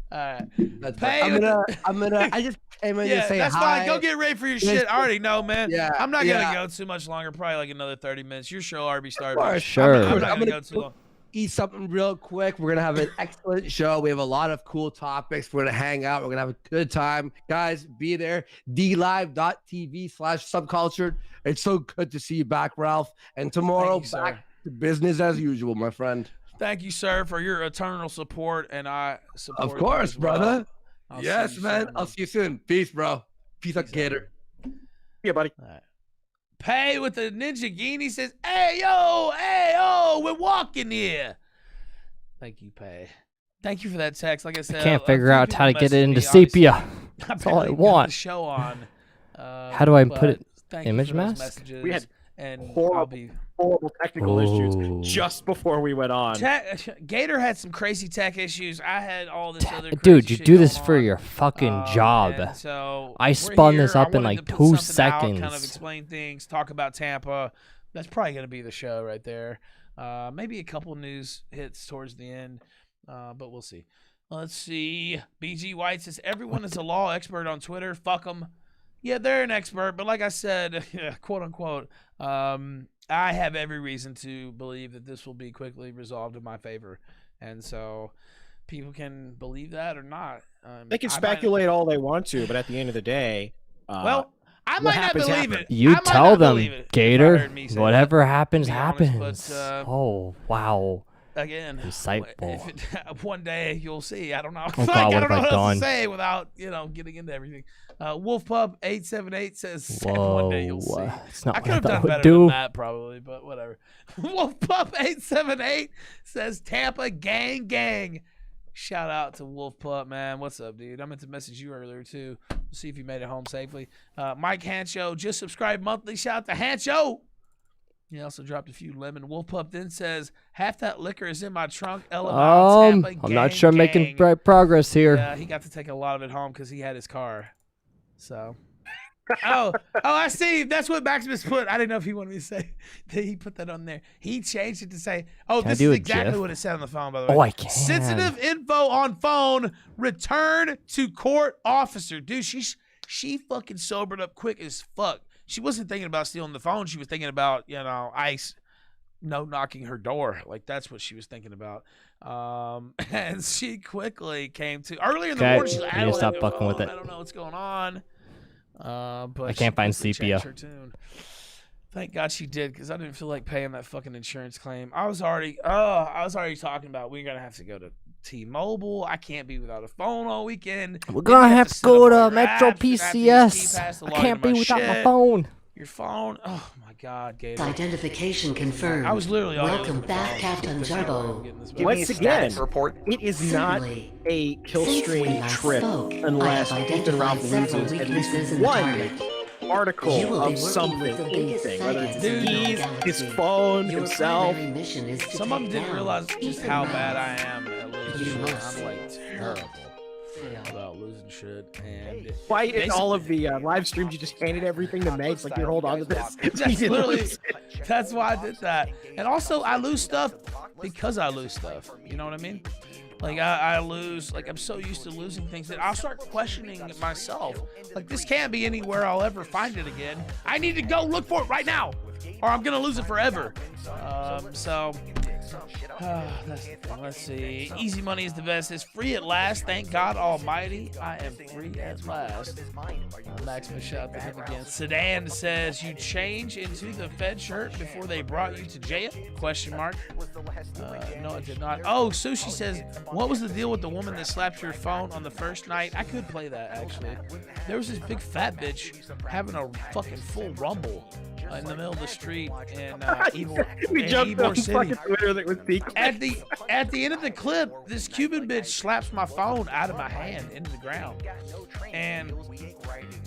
All right. That's Pay fine. with I'm gonna. I just came in to Yeah, say that's hi. fine. Go get ready for your shit. I already know, man. Yeah, I'm not gonna yeah. go too much longer. Probably like another 30 minutes. Your show already started. Of course. Sure. I'm not I'm gonna gonna go too long. eat something real quick. We're gonna have an excellent show. We have a lot of cool topics. We're gonna hang out. We're gonna have a good time, guys. Be there. DLive.tv/subcultured. It's so good to see you back, Ralph. And tomorrow, Thank you, back sir. to business as usual, my friend. Thank you, sir, for your eternal support, and I support. Of you course, as well. brother. I'll see Yes, you man. soon, I'll see you soon. Peace, bro. Peace out, Peace out. Gator. Yeah, buddy. All right. Pay with the Ninja Genie says, hey, yo, we're walking here. Thank you, Pay. Thank you for that text. Like I said, I can't a figure few out people how to get messaged it into me, obviously. sepia. That's all I want. The show on. How do I put it? Thank you Image for those mask? messages, We had and horrible- I'll be. Horrible technical Ooh. issues just before we went on. Gator had some crazy tech issues. I had all this other. Dude, crazy you shit do this going for on. your fucking job. And so I we're spun this here. up I in wanted like to put 2 something out, seconds. kind of explain things, talk about Tampa. That's probably going to be the show right there. Maybe a couple news hits towards the end, but we'll see. Let's see. BG White says everyone is a law expert on Twitter. Fuck them. Yeah, they're an expert, but like I said, quote unquote, I have every reason to believe that this will be quickly resolved in my favor, and so people can believe that or not. They can I might- speculate all they want to, but at the end of the day, Well, I might not believe it. You I might tell not them, believe it if I Gator. heard me say Whatever that, happens, to be honest, happens. but, Oh, wow. again, Insightful. One day you'll see. I don't know. Oh, God, I what don't have know I what else done? to say without getting into everything. Wolf Pup 878 says Whoa. one day you'll see. It's not I what could have thought done would better do. than that probably, but whatever. Wolf Pup 878 says Tampa gang gang. Shout out to Wolf Pup, man. What's up, dude? I meant to message you earlier too. See if you made it home safely. Mike Hancho just subscribed monthly. Shout out to Hancho. He also dropped a few lemon. Wolf Pup then says, half that liquor is in my trunk. I'm not sure I'm making progress here. Yeah, he got to take a lot of it home because he had his car. So, oh, I see. That's what Maximus put. I didn't know if he wanted me to say that he put that on there. He changed it to say, oh, this is exactly what it said on the phone, by the way. Oh, I can. Sensitive info on phone. Return to court officer. Dude, she fucking sobered up quick as fuck. She wasn't thinking about stealing the phone. She was thinking about, ICE knocking her door. Like, that's what she was thinking about. And she quickly came to earlier in the morning. She's like, I don't know what's going on. But I can't find sepia. Her tune. Thank God she did, because I didn't feel like paying that fucking insurance claim. I was already talking about we're gonna have to go to T-Mobile. I can't be without a phone all weekend. We're gonna have to go to Metro PCS. I can't be without my phone. Your phone. Oh my God, Gator. Identification confirmed. I was literally welcome back, Captain Turbo. Once again, it is not a kill stream trip unless Ethan Ralph loses at least one article of something, anything, whether it's his phone, himself. Some of them didn't realize just how bad I am at losing shit. I'm like terrible about losing shit. And why in all of the live streams you just handed everything to Megs, like, here, hold on to this. That's why I did that. And also I lose stuff because I lose stuff. You know what I mean? Like I lose, like I'm so used to losing things that I'll start questioning myself. Like, this can't be anywhere I'll ever find it again. I need to go look for it right now, or I'm gonna lose it forever. That's the thing. Let's see. Easy money is the best. It's free at last. Thank God Almighty. I am free at last. Maximus, shout out to him again. Sedan says, you change into the Fed shirt before they brought you to jail? Question mark. No, it did not. Oh, Sushi says, what was the deal with the woman that slapped your phone on the first night? I could play that, actually. There was this big fat bitch having a fucking full rumble in the middle of the street in Ybor City. At the end of the clip, this Cuban bitch slaps my phone out of my hand into the ground, and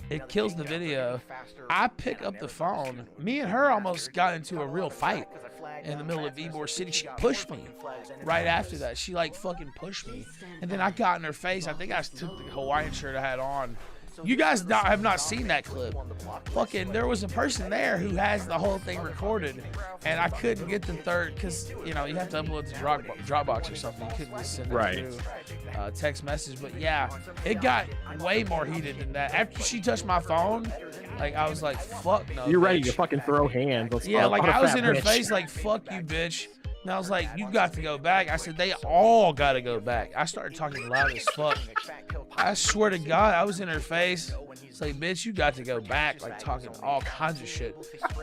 it kills the video. I pick up the phone. Me and her almost got into a real fight in the middle of Ybor City. She pushed me right after that. She like fucking pushed me, and then I got in her face. I think I took the Hawaiian shirt I had on. You guys have not seen that clip. Fucking, there was a person there who has the whole thing recorded, and I couldn't get the third because you have to upload to Dropbox or something. You couldn't just send it through text message. But yeah, it got way more heated than that. After she touched my phone, like I was like, "Fuck no." You're ready to fucking throw hands. Like I was in her face, like, "Fuck you, bitch." And I was like, you got to go back. I said, they all got to go back. I started talking loud as fuck. I swear to God, I was in her face. It's like, bitch, you got to go back. Like, talking all kinds of shit.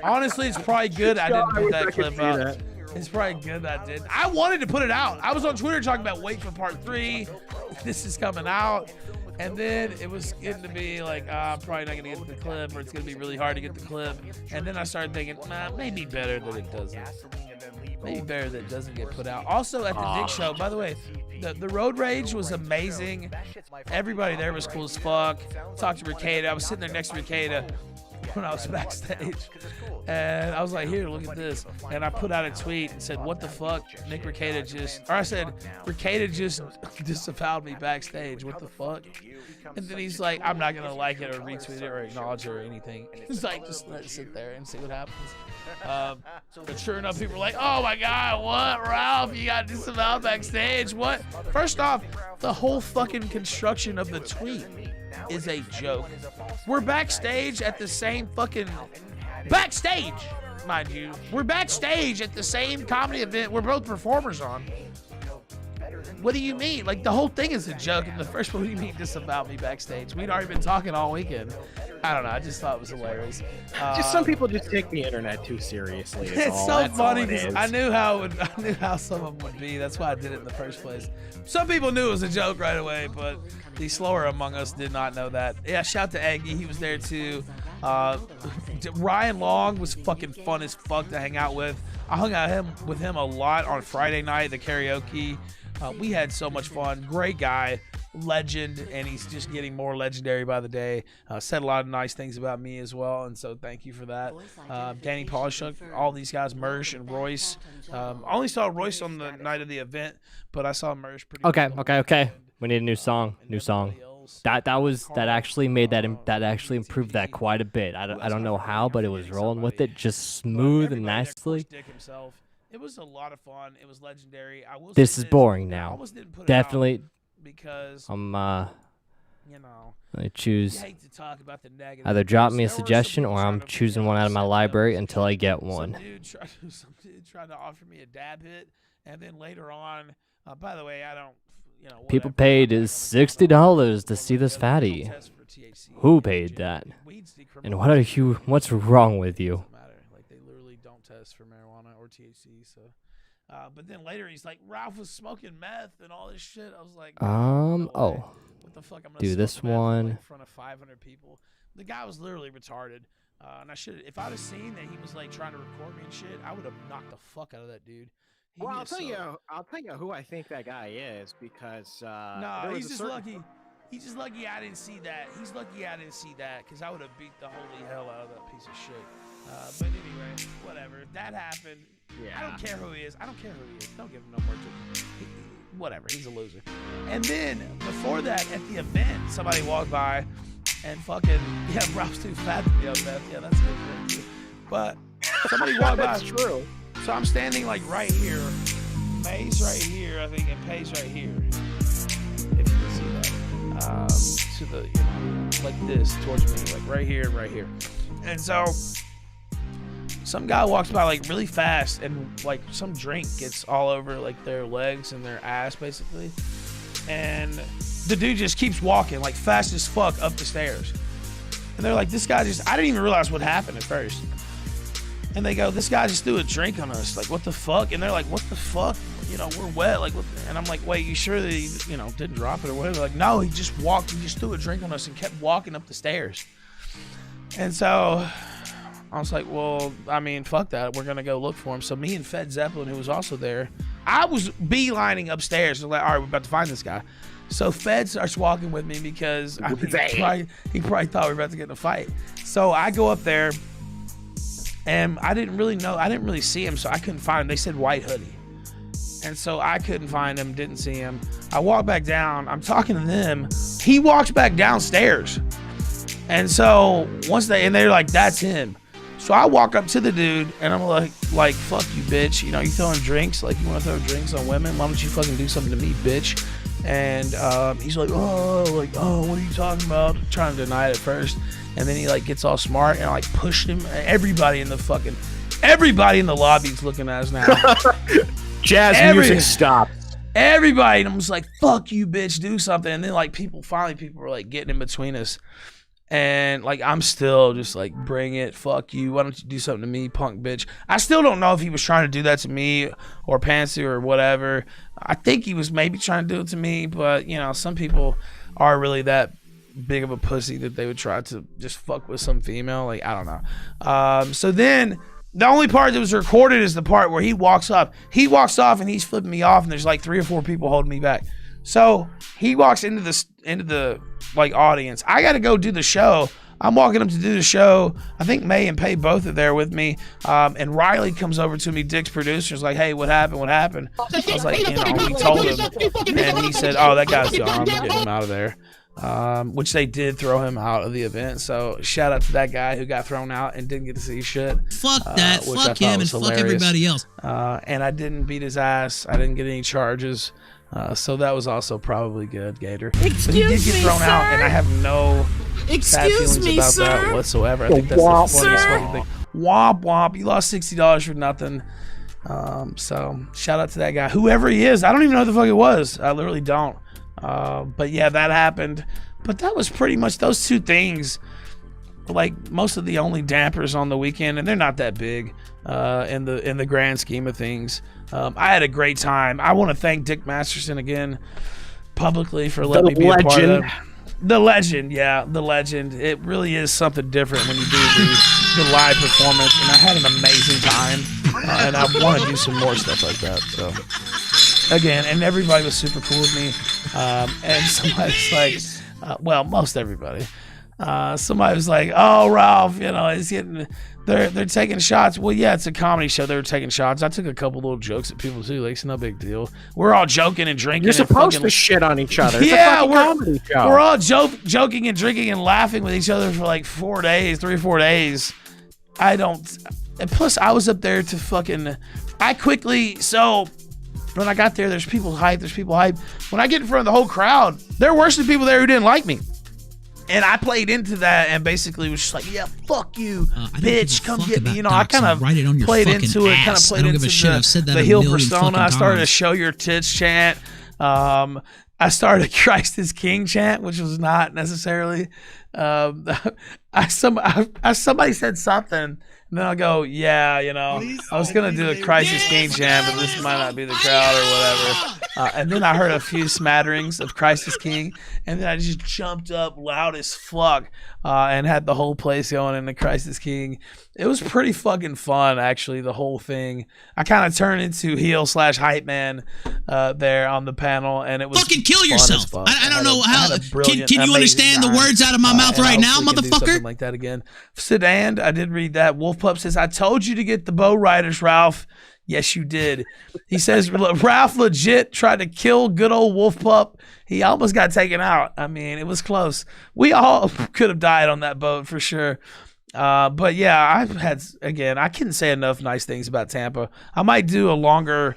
Honestly, it's probably good I didn't put that clip out. It's probably good I did. I wanted to put it out. I was on Twitter talking about wait for part 3. This is coming out. And then it was getting to be like, I'm probably not going to get the clip, or it's going to be really hard to get the clip. And then I started thinking, maybe better that it doesn't. Maybe better that it doesn't get put out. Also at the Dick Show, by the way, the road rage was amazing. Everybody there was cool as fuck. Talked to Ricada. I was sitting there next to Ricada when I was backstage. And I was like, here, look at this. And I put out a tweet and said, what the fuck? Nick Ricada I said, Ricada just disavowed me backstage. What the fuck? And then he's like, I'm not going to like it or retweet it or acknowledge it or anything. He's like, just let it sit there and see what happens. But sure enough, people were like, oh my God, what, Ralph? You got disavowed backstage? What? First off, the whole fucking construction of the tweet is a joke. We're backstage at the same fucking... Backstage, mind you. We're backstage at the same comedy event we're both performers on. what do you mean? Like, the whole thing is a joke. And the first one, what do you mean disavow me backstage? We'd already been talking all weekend. I don't know. I just thought it was hilarious. Just some people just take the internet too seriously. It's so funny because I knew how some of them would be. That's why I did it in the first place. Some people knew it was a joke right away, but the slower among us did not know that. Yeah, shout to Aggie. He was there too. Ryan Long was fucking fun as fuck to hang out with. I hung out with him a lot on Friday night, the karaoke. We had so much fun. Great guy, legend, and he's just getting more legendary by the day. Said a lot of nice things about me as well, and so thank you for that. Danny Polishuk, all these guys, Mersh and Royce. I only saw Royce on the night of the event, but I saw Mersh pretty Okay. We need a new song. That actually made that actually improved that quite a bit. I don't know how, but it was rolling with it just smooth and nicely. It was a lot of fun. It was legendary. This is boring now. Definitely. Because you know, I choose hate to talk about the negative. either drop me a suggestion or I'm choosing one out of my library until I get one. Some dude tried to offer me a dab hit, and then later on, by the way, I don't. People paid $60 to see this fatty. Who paid that? And what's wrong with you? Like, they literally don't test for marijuana or THC. So, but then later he's like, Ralph was smoking meth and all this shit. I was like, oh, what the fuck? I'm gonna do this smoke meth one in front of 500 people. The guy was literally retarded. And if I'd have seen that he was like trying to record me and shit, I would have knocked the fuck out of that dude. Well, I'll tell you who I think that guy is because no, he's just lucky. He's just lucky I didn't see that. He's lucky I didn't see that because I would have beat the holy hell out of that piece of shit. But anyway, whatever. If that happened, I don't care who he is. Don't give him no more to. Whatever. He's a loser. And then before that, at the event, somebody walked by and fucking Ralph's too fat to be up there. Yeah, that's good. But somebody walked by. That's true. So I'm standing like right here, May's right here, I think, and Pay's right here. If you can see that, to the like this towards me, like right here, right here. And so some guy walks by like really fast, and like some drink gets all over like their legs and their ass basically, and the dude just keeps walking like fast as fuck up the stairs. And they're like, this guy just, I didn't even realize what happened at first. And they go, this guy just threw a drink on us. Like, what the fuck? And they're like, what the fuck? We're wet. Like, what the? And I'm like, wait, you sure that he, didn't drop it or whatever? Like, no, he just walked. He just threw a drink on us and kept walking up the stairs. And so I was like, well, I mean, fuck that. We're going to go look for him. So me and Fed Zeppelin, who was also there, I was beelining upstairs. I was like, all right, we're about to find this guy. So Fed starts walking with me because he probably thought we were about to get in a fight. So I go up there. And I didn't really see him, so I couldn't find him. They said white hoodie. And so I couldn't find him, didn't see him. I walk back down, I'm talking to them. He walks back downstairs. And so they're like, that's him. So I walk up to the dude and I'm like, fuck you, bitch. You throwing drinks? Like, you want to throw drinks on women? Why don't you fucking do something to me, bitch? And he's like, what are you talking about? Trying to deny it at first. And then he like gets all smart and I like pushed him. Everybody in the lobby's looking at us now. Jazz music stopped. Everybody, and I'm just like, fuck you, bitch, do something. And then like people were like getting in between us. And like I'm still just like, bring it, fuck you. Why don't you do something to me, punk bitch? I still don't know if he was trying to do that to me or Pantsu or whatever. I think he was maybe trying to do it to me, but some people are really that big of a pussy that they would try to just fuck with some female. Like, I don't know. So then the only part that was recorded is the part where he walks off and he's flipping me off and there's like 3 or 4 people holding me back. So he walks into the like audience. I got to go do the show. I'm walking up to do the show. I think May and Pay both are there with me. And Riley comes over to me, Dick's producer, is like, hey, what happened? I was like, we told him. And he said, oh, that guy's gone. We're getting him out of there. Which they did throw him out of the event. So shout out to that guy who got thrown out and didn't get to see shit. Fuck that. Fuck him and fuck everybody else. And I didn't beat his ass. I didn't get any charges. So that was also probably good, Gator. Excuse but he did get thrown me, out, and I have no bad feelings about that whatsoever. I think that's the funniest fucking thing. Womp womp. You lost $60 for nothing. So shout out to that guy, whoever he is. I don't even know who the fuck it was. I literally don't. But yeah, that happened. But that was pretty much those two things. Like most of the only dampers on the weekend, and they're not that big in the grand scheme of things. I had a great time. I want to thank Dick Masterson again publicly for letting me be a part of that. The legend, yeah, the legend. It really is something different when you do the live performance, and I had an amazing time, and I want to do some more stuff like that. So, again, and everybody was super cool with me, and somebody's like, well, most everybody. Somebody was like, "Oh, Ralph, you know, he's getting, they're taking shots." Well, yeah, it's a comedy show. They were taking shots. I took a couple little jokes at people too. Like, it's no big deal. We're all joking and drinking. You're supposed to shit on each other. It's yeah, a comedy show. We're all joking and drinking and laughing with each other for like 4 days, 3 or 4 days. And plus I was up there to fucking, so when I got there, there's people hype. When I get in front of the whole crowd, there were some people there who didn't like me. And I played into that and basically was just like, yeah, fuck you, bitch, come get me. You know, I kind of played into it, kind of played into the heel persona. I started a show your tits chant. I started a Christ is King chant, which was not necessarily. Somebody said something. And then I'll go, yeah, you know, I was going to do a Christ is King chant, but this might not be the crowd or whatever. And then I heard a few smatterings of Christ is King, and then I just jumped up loud as fuck and had the whole place going into Christ is King. It was pretty fucking fun, actually, the whole thing. I kind of turned into heel / hype man there on the panel, and it was fucking kill yourself. I don't know how. Can you understand the words out of my mouth right now, motherfucker? Something like that again. Sedan, I did read that. Wolf Pup says, I told you to get the bow riders, Ralph. Yes, you did. He says, Ralph legit tried to kill good old Wolf Pup. He almost got taken out. I mean, it was close. We all could have died on that boat for sure. But yeah, I couldn't say enough nice things about Tampa. I might do a longer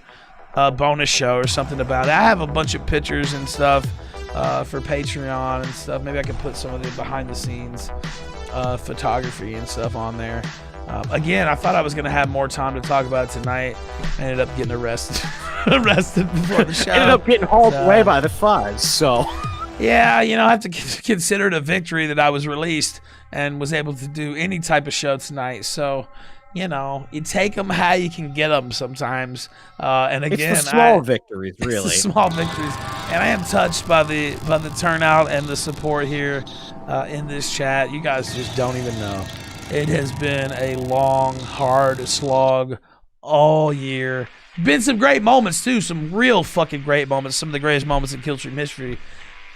bonus show or something about it. I have a bunch of pictures and stuff for Patreon and stuff. Maybe I could put some of the behind the scenes photography and stuff on there. Again, I thought I was going to have more time to talk about it tonight. I ended up getting arrested before the show. Ended up getting hauled away by the fuzz, so. Yeah, you know, I have to consider it a victory that I was released and was able to do any type of show tonight. So, you know, you take them how you can get them sometimes. And again, it's the small victories, really. It's the small victories. And I am touched by the turnout and the support here in this chat. You guys just don't even know. It has been a long, hard slog all year. Been some great moments, too. Some real fucking great moments. Some of the greatest moments in Killstream history.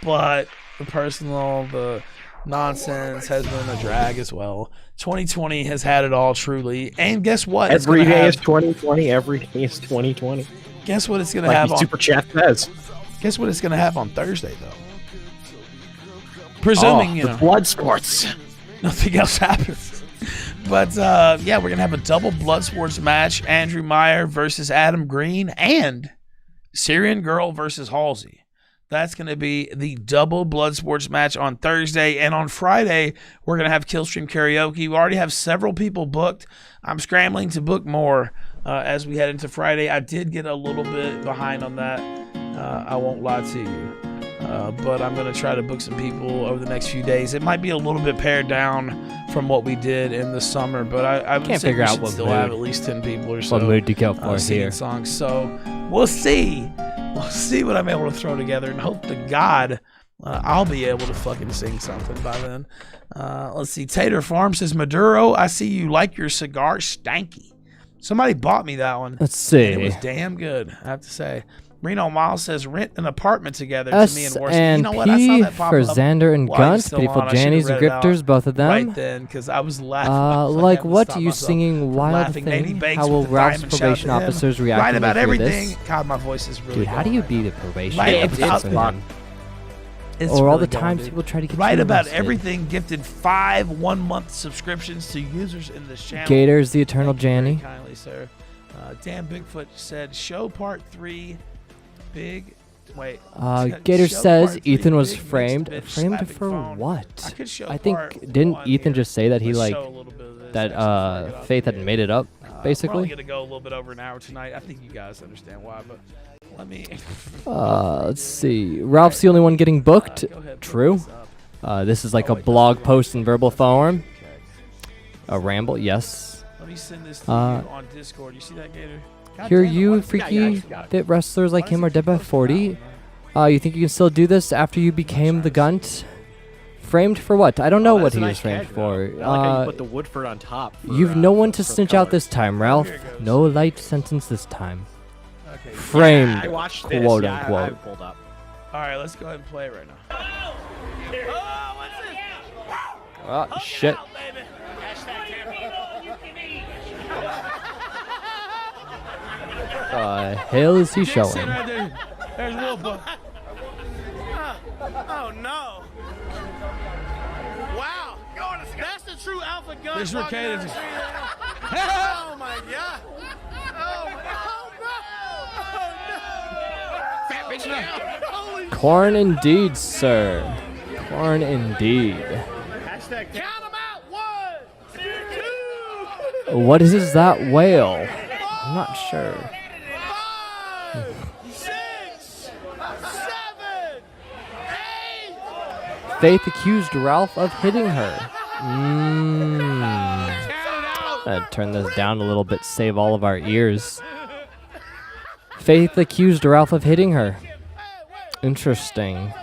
But the personal, the nonsense has been a drag as well. 2020 has had it all, truly. And guess what? Every day is 2020. Every day is 2020. Guess what it's going to have on... Super Chat says. Guess what it's going to have on Thursday, though? Presuming, you know... blood sports. Nothing else happens. But, yeah, we're going to have a double blood sports match. Andrew Meyer versus Adam Green and Syrian Girl versus Halsey. That's going to be the double blood sports match on Thursday. And on Friday, we're going to have Killstream Karaoke. We already have several people booked. I'm scrambling to book more as we head into Friday. I did get a little bit behind on that. I won't lie to you. But I'm going to try to book some people over the next few days. It might be a little bit pared down from what we did in the summer, but I would can't say figure we out should what still mood. have at least 10 people or so. What mood to go for singing here? songs. So we'll see. We'll see what I'm able to throw together, and hope to God I'll be able to fucking sing something by then. Let's see. Tater Farm says, Maduro, I see you like your cigar stanky. Somebody bought me that one. Let's see. And it was damn good, I have to say. Reno Miles says, rent an apartment together to me and Worcester. You know what? I saw that pop for up Xander and while he was Gunt, still beautiful on. I should've Jannies and read it out Grifters, both of them. right then, because I was laughing. Like, what are you singing? Wild laughing. Nady thing? Bakes How will with the Ralph's diamond. Shout probation out to him. officers react Right when about they hear everything. this? God, my voice is really Dude, how do going you right beat now. a probation? Right It's about fun. It's Or all really the going, times dude. people try to get Right you about arrested. everything. Gifted 5 1-month subscriptions to users in this channel. Gators, the Eternal Thank you very Janny. kindly, sir. Dan Bigfoot said, show part 3 big... Wait. Gator Show says part 3, Ethan was big framed. mixed bitch Framed slapping for phone. what? I could show I think part didn't 1 Ethan here. just say that he Let's like show a little bit of this, that actually, before I get off Faith the had made it up? We're basically. only gonna go a little bit over an hour tonight. I think you guys understand why, but let me. Let's see. Ralph's the only one getting booked. Go ahead, True. put this up. This is like a blog post in verbal form. A ramble, yes. Let me send this to you on Discord. You see that, Gator? God Hear damn it, you, why- freaky fit wrestlers like him are dead by 40. You think you can still do this after you became the Gunt? Framed for what? I don't know what he was framed for. I like how you put the Woodford on top. For, You've no one to for snitch color. out this time, Ralph. Here it goes. No light sentence this time. Okay. Framed, I watched this. quote Yeah, I unquote. pulled up. All right, let's go ahead and play it right now. Oh, what's this? Oh, shit. Out, baby. Hell is he Dixon showing? right there. There's Wolpa. Oh no! Wow, that's the true alpha gun. This walking Ricada down the just- street there. Oh my god! Oh my! Oh no! Fat bitch now. Holy Corn indeed, sir. Corn indeed. Count them out! 1, 2, What is that whale? I'm not sure. 5, 6, 7, 8. Faith accused Ralph of hitting her. Turn this down a little bit, save all of our ears. Faith accused Ralph of hitting her. Interesting. Hey,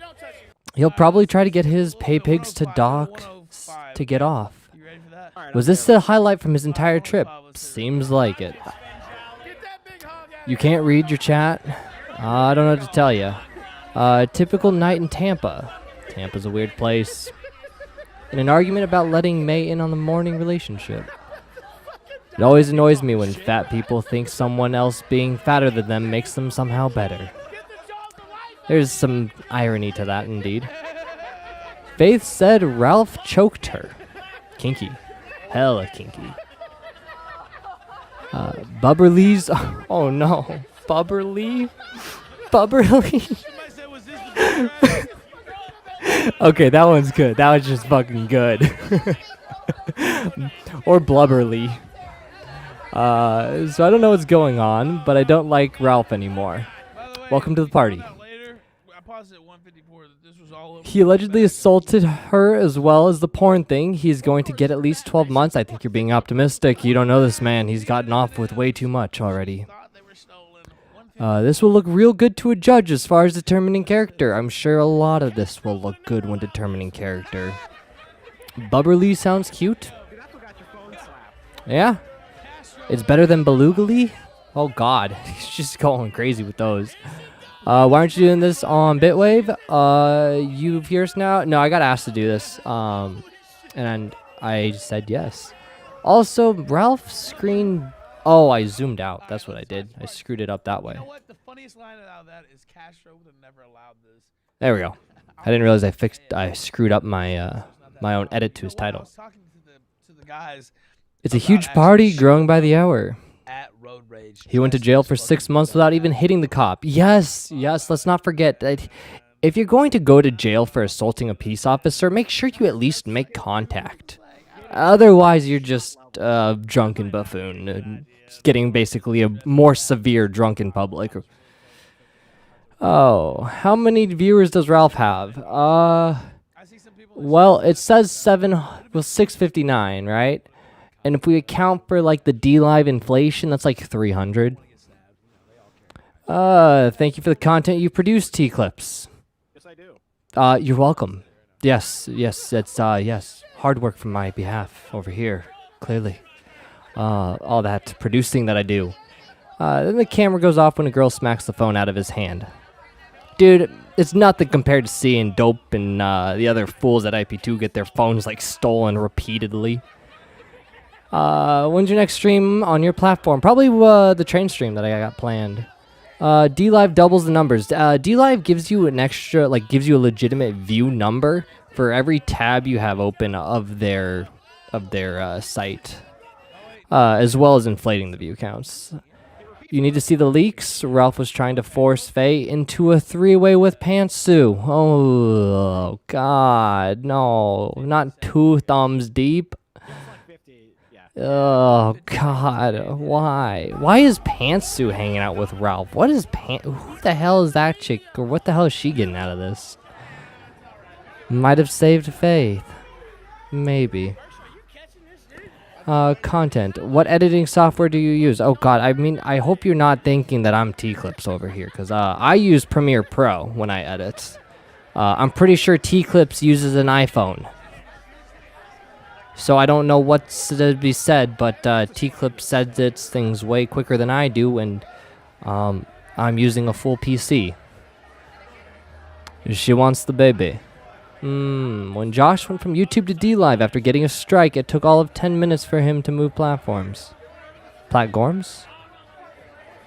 don't touch it. He'll probably try to get his pay pigs to dock to get off. You ready for that? Was this the highlight from his entire trip? Seems like it. Get that big hog out. You can't read your chat? I don't know what to tell you. Typical night in Tampa. Tampa's a weird place. In an argument about letting May in on the morning relationship. It always annoys me when fat people think someone else being fatter than them makes them somehow better. There's some irony to that, indeed. Faith said Ralph choked her. Kinky. Hella kinky. Bubberly's... Oh no. Bubberly? Bubberly? Somebody said, was this the big drive? Okay, that one's good. That was just fucking good. Or blubberly. So I don't know what's going on, but I don't like Ralph anymore. By the way, Welcome to the we party. found out later, I paused at 154 that this was all over. He allegedly assaulted her as well as the porn thing. He's going to get at least 12 months. I think you're being optimistic. You don't know this man. He's gotten off with way too much already. Thought they were stolen. This will look real good to a judge as far as determining character. I'm sure a lot of this will look good when determining character. Bubberly sounds cute. Yeah. It's better than Belugali? Oh god, he's just going crazy with those. Why aren't you doing this on Bitwave? You viewers now? No, I got asked to do this. And I said yes. Also, Ralph's screen... Oh, I zoomed out. That's what I did. I screwed it up that way. You know what? The funniest line out of that is Castro would have never allowed this. There we go. I didn't realize I screwed up my my own edit to his I title. was talking to the guys It's a about huge actually party showing growing by the hour. at Road Rage. He went to jail for 6 months without even hitting the cop. Yes, let's not forget that if you're going to go to jail for assaulting a peace officer, make sure you at least make contact. Otherwise, you're just a drunken buffoon, getting basically a more severe drunken public. Oh, how many viewers does Ralph have? I see some people that Well, it says 659, right? And if we account for like the D-Live inflation, that's like 300. Thank you for the content you produced, T-Clips. Yes, I do. You're welcome. Yes, it's yes. Hard work from my behalf over here, clearly. All that producing that I do. Then the camera goes off when a girl smacks the phone out of his hand. Dude, it's nothing compared to seeing Dope and the other fools at IP2 get their phones like stolen repeatedly. When's your next stream on your platform? Probably the train stream that I got planned. D-Live doubles the numbers. D-Live gives you an extra, like gives you a legitimate view number for every tab you have open of their site, as well as inflating the view counts. You need to see the leaks. Ralph was trying to force Faye into a three-way with Pantsu. Oh, God. No. Not 2 thumbs deep. Oh God, why? Why is Pantsu hanging out with Ralph? What is Who the hell is that chick, or what the hell is she getting out of this? Might have saved Faith. Maybe. Content. What editing software do you use? Oh God, I mean, I hope you're not thinking that I'm T-Clips over here, because I use Premiere Pro when I edit. I'm pretty sure T-Clips uses an iPhone. So I don't know what's to be said, but T-Clips edits things way quicker than I do, and I'm using a full PC. She wants the baby. When Josh went from YouTube to D-Live after getting a strike, it took all of 10 minutes for him to move platforms. Platforms?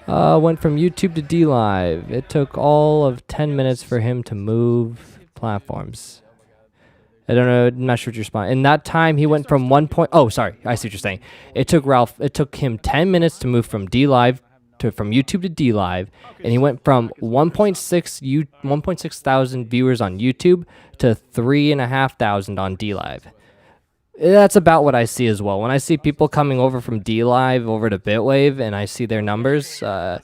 Went from YouTube to D-Live. It took all of 10 minutes for him to move platforms. I don't know, I'm not sure what you're responding. In that time, he went from oh, sorry, I see what you're saying. It took him 10 minutes to move from D-Live from YouTube to D-Live, and he went from 1.6 thousand viewers on YouTube to 3,500 on D-Live. That's about what I see as well. When I see people coming over from D-Live over to Bitwave, and I see their numbers, like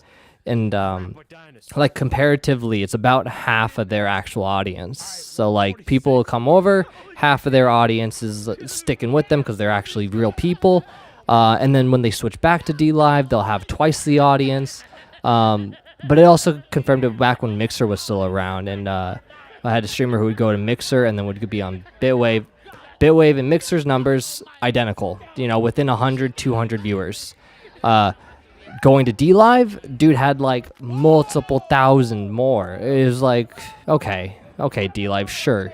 comparatively, it's about half of their actual audience. So like people will come over, half of their audience is sticking with them because they're actually real people. And then when they switch back to D-Live, they'll have twice the audience. But it also confirmed it back when Mixer was still around. And I had a streamer who would go to Mixer and then would be on Bitwave. Bitwave and Mixer's numbers, identical. You know, within 100, 200 viewers. Going to D-Live, dude had like multiple thousand more. It was like, okay, D-Live, sure.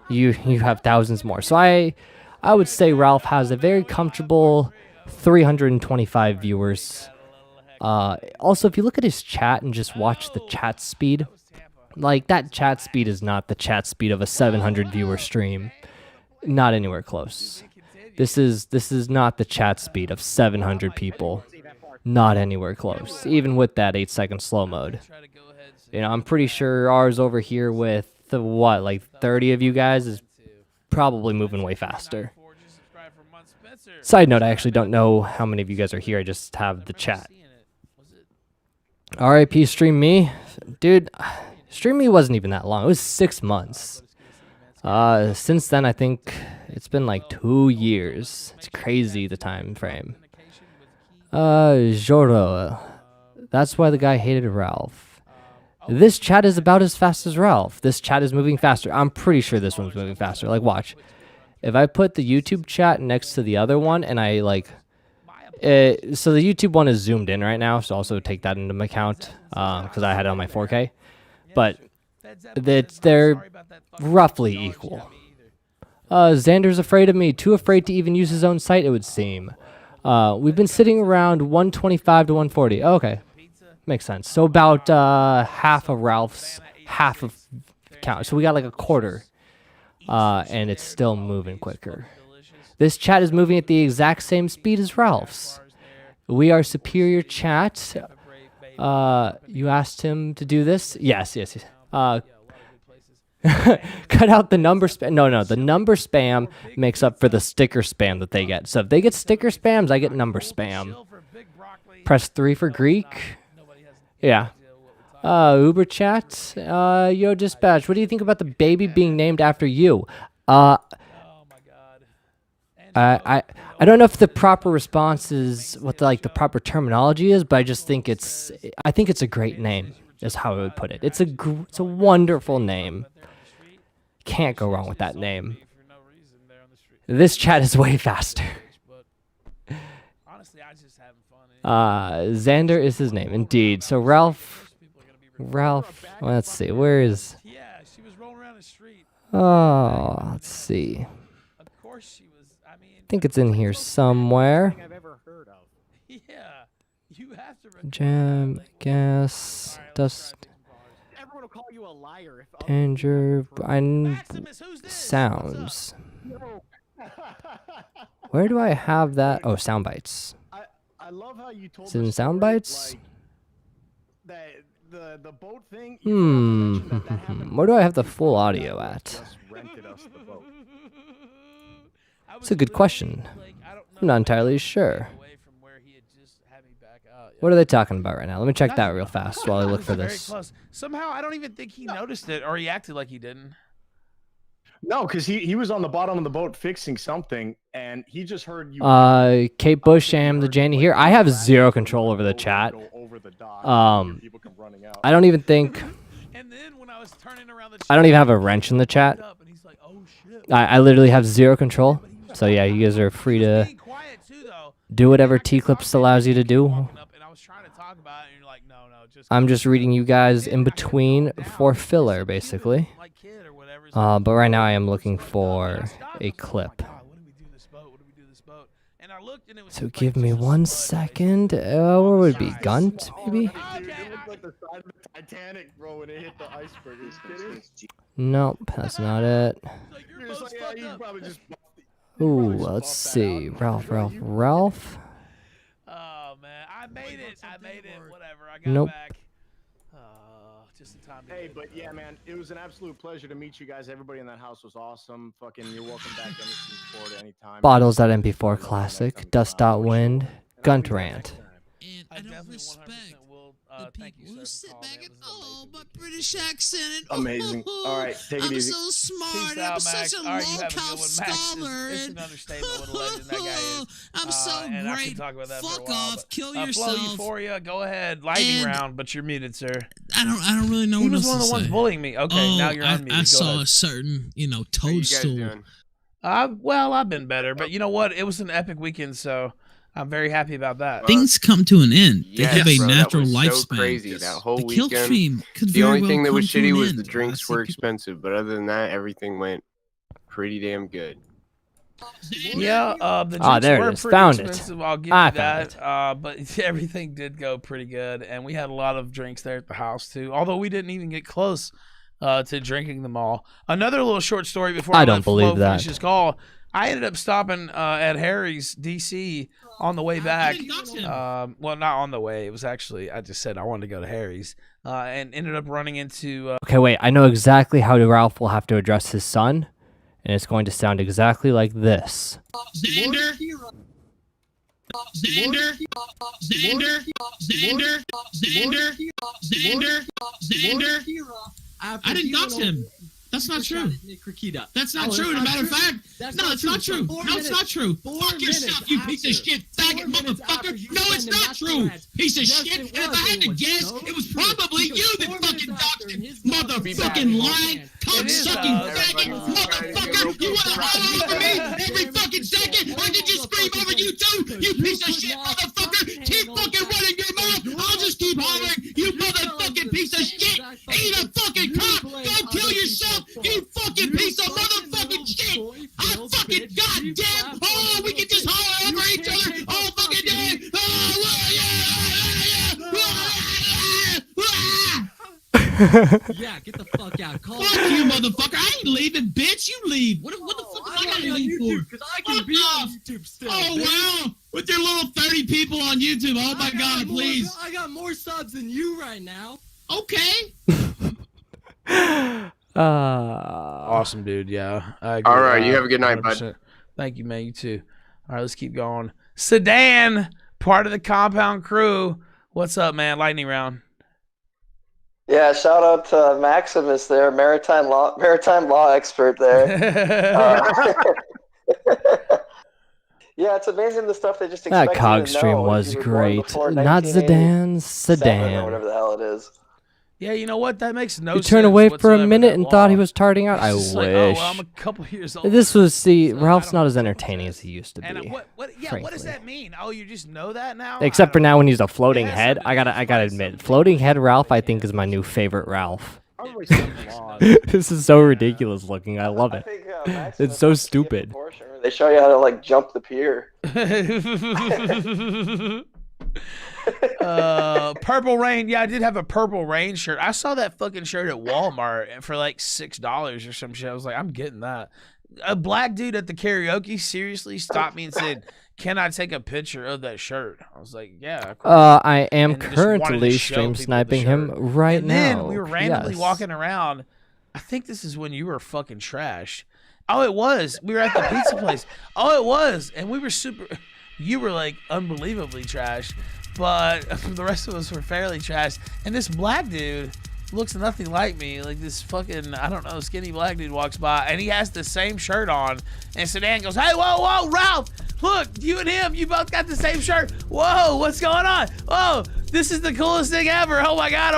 You have thousands more. So I would say Ralph has a very comfortable 325 viewers. Also, if you look at his chat and just watch the chat speed, like that chat speed is not the chat speed of a 700 viewer stream. Not anywhere close. This is not the chat speed of 700 people. Not anywhere close. Even with that 8-second slow mode. You know, I'm pretty sure ours over here with like 30 of you guys is probably moving way faster. Side note, I actually don't know how many of you guys are here. I just have the chat. RIP Stream Me. Dude, Stream Me wasn't even that long. It was 6 months. Since then, I think it's been like 2 years. It's crazy, the time frame. Joro. That's why the guy hated Ralph. This chat is about as fast as Ralph. This chat is moving faster. I'm pretty sure this one's moving faster. Like, watch. If I put the YouTube chat next to the other one, and I, like... so the YouTube one is zoomed in right now, so also take that into account, because I had it on my 4K. But they're roughly equal. Xander's afraid of me. Too afraid to even use his own site, it would seem. We've been sitting around 125 to 140. Oh, okay. Makes sense. So about half of Ralph's, half of count. So we got like a quarter. And it's still moving quicker. This chat is moving at the exact same speed as Ralph's. We are superior chat. You asked him to do this? Yes. Cut out the number spam. No, the number spam makes up for the sticker spam that they get. So if they get sticker spams, I get number spam. Press 3 for Greek. Yeah. Uber chat. Yo, dispatch. What do you think about the baby being named after you? I don't know if the proper response is what the proper terminology is, but I just think it's a great name. Is how I would put it. It's a wonderful name. Can't go wrong with that name. This chat is way faster. Xander is his name, indeed. So Ralph, let's see, where is... Oh, let's see. I think it's in here somewhere. Jam, gas, dust... Danger, sounds. Where do I have that? Oh, sound bites. Is it in sound bites? Where do I have the full audio at? It's a good question. I'm not entirely sure. What are they talking about right now? Let me check that real fast while I look for this. Very close. Somehow, I don't even think he noticed it, or he acted like he didn't. No, because he was on the bottom of the boat fixing something, and he just heard you. Kate Bush, the Janie here. I have zero control over the chat. I don't even think. I don't even have a wrench in the chat. I literally have zero control. So yeah, you guys are free to do whatever T-Clips allows you to do. I'm just reading you guys in between for filler, basically. But right now I am looking for a clip. So give me 1 second. Where would it be? Gunt, maybe? Nope, that's not it. Ooh, let's see. Ralph. Oh man, I made it. Whatever. I got nope. back. Just in time to Hey, but yeah, man, it was an absolute pleasure to meet you guys. Everybody in that house was awesome. Fucking, you're welcome back anytime. Bottles at MP4 Classic. Dust.Wind. Gunt Rant. And I don't respect the people who sit back and, oh, my British accent. And, amazing. All right, take it I'm easy. so smart. Peace I'm out, such a low-cost scholar. It's an understatement what a legend that guy is. I'm so and great. I can talk about that Fuck for a while, off. Kill Flow yourself. Euphoria, go ahead. Lightning round, but you're muted, sir. I don't really know He what was else one of to the ones say. bullying me. Okay, now you're unmuted. I saw ahead. a certain, toadstool. Well, I've been better, but you know what? It was an epic weekend, so I'm very happy about that. Things come to an end. They Yes, have a bro, natural that was lifespan. So crazy that whole the kill weekend. stream could The very only well thing that come was to an shitty was end. the drinks I were see people- expensive, but other than that, everything went pretty damn good. Yeah, the drinks there it were is. pretty Found it. expensive. I'll give I you found that. But everything did go pretty good, and we had a lot of drinks there at the house too. Although we didn't even get close to drinking them all. Another little short story before I don't let believe Flo that. finish his call. I ended up stopping at Harry's DC on the way back. Well, not on the way. It was actually I just said I wanted to go to Harry's, and ended up running into. Okay, wait. I know exactly how Ralph will have to address his son, and it's going to sound exactly like this. Xander. I didn't dox him. That's not true. That's not true. As a matter of fact, no, it's not true. No, it's not true. Fuck yourself, you piece of shit, faggot motherfucker. No, it's not true. Piece of shit. And if I had to guess, it was probably you that fucking doxed him. Motherfucking lying, cock-sucking faggot motherfucker. You want to holler over me every fucking second? I can just scream over you too, you piece of shit motherfucker. Keep fucking running your mouth. I'll just keep hollering. You motherfucking piece of shit. Eat a fucking cock. Go kill yourself. You fucking piece of motherfucking shit! I fucking goddamn! Oh, we can just holler over each other all fucking day! Yeah, get the fuck out. Call Fuck you, motherfucker! I ain't leaving, bitch! You leave! What the fuck am I gotta leave for? Because I can be on YouTube still. Oh, wow! With your little 30 people on YouTube, oh my god, please! I got more subs than you right now. Okay! Awesome, dude. Yeah. I agree. All right, you have a good night, 100%. bud. Thank you, man. You too. All right, let's keep going. Sedan, part of the compound crew. What's up, man? Lightning round. Yeah, shout out to Maximus there, maritime law expert there. Yeah, it's amazing the stuff they just expect That cog you to stream know was if you were born great. before Not Zidane's 1987 or whatever Sedan. the hell it is. Yeah, you know what? That makes no You sense. turned away for a whatsoever, minute that and law. thought he was tarting out. I It's wish. just like, oh, well, I'm a couple years old. This was, see, so I Ralph's don't not as know. entertaining as he used to And be. what does frankly. that mean? Oh, you just know that now? Except for now when he's a floating has head. something I to gotta do with admit, floating head Ralph I think is my new favorite Ralph. Probably some laws. This is so ridiculous looking. I love I it. think Maximus It's so must skip a stupid. portion where they show you how to like jump the pier. Purple Rain. Yeah, I did have a Purple Rain shirt. I saw that fucking shirt at Walmart for like $6 or some shit. I was like, I'm getting that. A black dude at the karaoke seriously stopped me and said, "Can I take a picture of that shirt?" I was like, "Yeah." Of course. I am And just wanted to currently show stream people the sniping him shirt. right and now. then we were randomly Yes. walking around. I think this is when you were fucking trash. Oh, it was. We were at the pizza place. Oh, it was. And we were super. You were like unbelievably trash, but the rest of us were fairly trash. And this black dude looks nothing like me. Like this fucking, I don't know, skinny black dude walks by and he has the same shirt on. And Sedan goes, "Hey, whoa, Ralph, look, you and him, you both got the same shirt. Whoa, what's going on? Whoa, this is the coolest thing ever. Oh my God.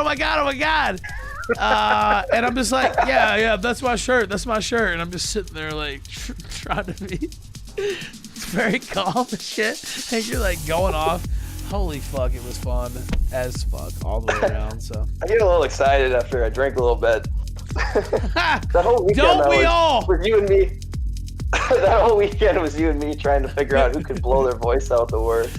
And I'm just like, yeah, that's my shirt. And I'm just sitting there like trying to be very calm and shit. And you're like going off. Holy fuck, it was fun as fuck all the way around. So I get a little excited after I drink a little bit. That whole weekend don't we all? Was you and me. That whole weekend was you and me trying to figure out who could blow their voice out the worst.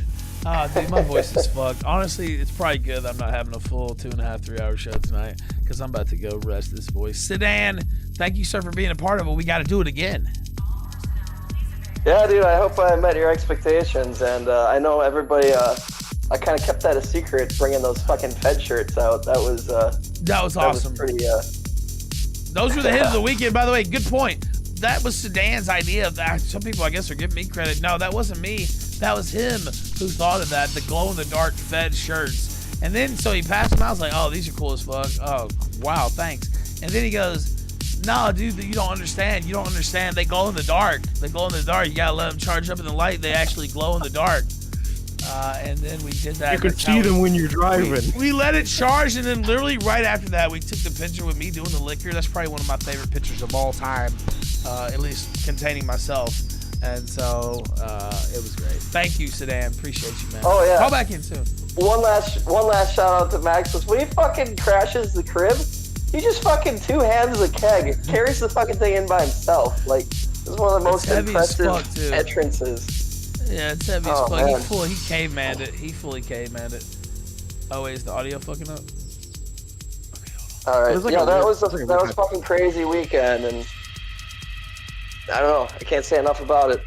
Dude, my voice is fucked. Honestly, it's probably good that I'm not having a full 2.5, 3 hour show tonight because I'm about to go rest this voice. Sedan, thank you, sir, for being a part of it. We got to do it again. Yeah, dude, I hope I met your expectations. And I know everybody, I kind of kept that a secret, bringing those fucking Fed shirts out. That was awesome. Was pretty, those were the hit of the weekend, by the way. Good point. That was Sedan's idea of that. Some people, I guess, are giving me credit. No, that wasn't me. That was him who thought of that, the glow-in-the-dark Fed shirts. And then, so he passed them out. I was like, oh, these are cool as fuck. Oh, wow, thanks. And then he goes, no, dude, you don't understand. You don't understand. They glow in the dark. You got to let them charge up in the light. They actually glow in the dark. And then we did that. You can see them when you're driving. We let it charge, and then literally right after that, we took the picture with me doing the liquor. That's probably one of my favorite pictures of all time, at least containing myself. And so it was great. Thank you, Sedan. Appreciate you, man. Oh yeah. Call back in soon. One last shout out to Max was when he fucking crashes the crib, he just fucking two hands the keg, carries the fucking thing in by himself. Like this is one of the most impressive entrances. Yeah, it's heavy as fuck. He cavemanned it. He fully cavemanned it. Oh wait, is the audio fucking up? Okay, hold on. All right. Like that was fucking crazy weekend, and I don't know. I can't say enough about it.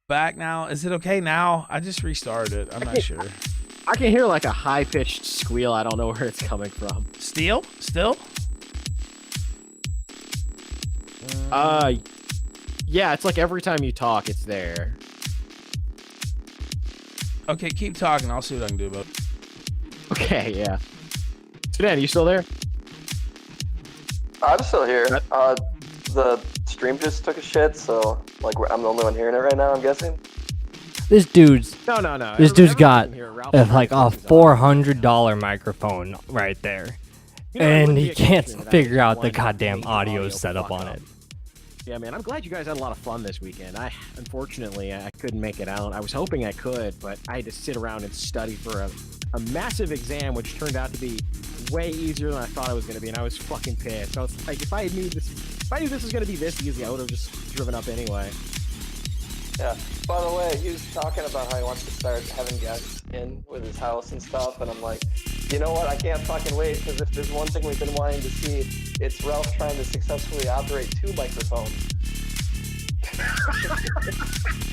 Back now. Is it okay now? I just restarted it. I'm not sure. I can hear like a high-pitched squeal. I don't know where it's coming from. Still? Yeah, it's like every time you talk, it's there. Okay, keep talking. I'll see what I can do about it. Okay, yeah. Sedan, you still there? I'm still here. The stream just took a shit, so like I'm the only one hearing it right now, I'm guessing. This dude's no. This dude's got like a $400 microphone right there, and he can't figure out the goddamn audio setup on it. Yeah, man, I'm glad you guys had a lot of fun this weekend. Unfortunately, I couldn't make it out. I was hoping I could, but I had to sit around and study for a massive exam, which turned out to be way easier than I thought it was going to be, and I was fucking pissed. I was like, if I knew this was going to be this easy, I would have just driven up anyway. Yeah. By the way, he was talking about how he wants to start having guests in with his house and stuff, and I'm like, you know what? I can't fucking wait, because if there's one thing we've been wanting to see, it's Ralph trying to successfully operate 2 microphones.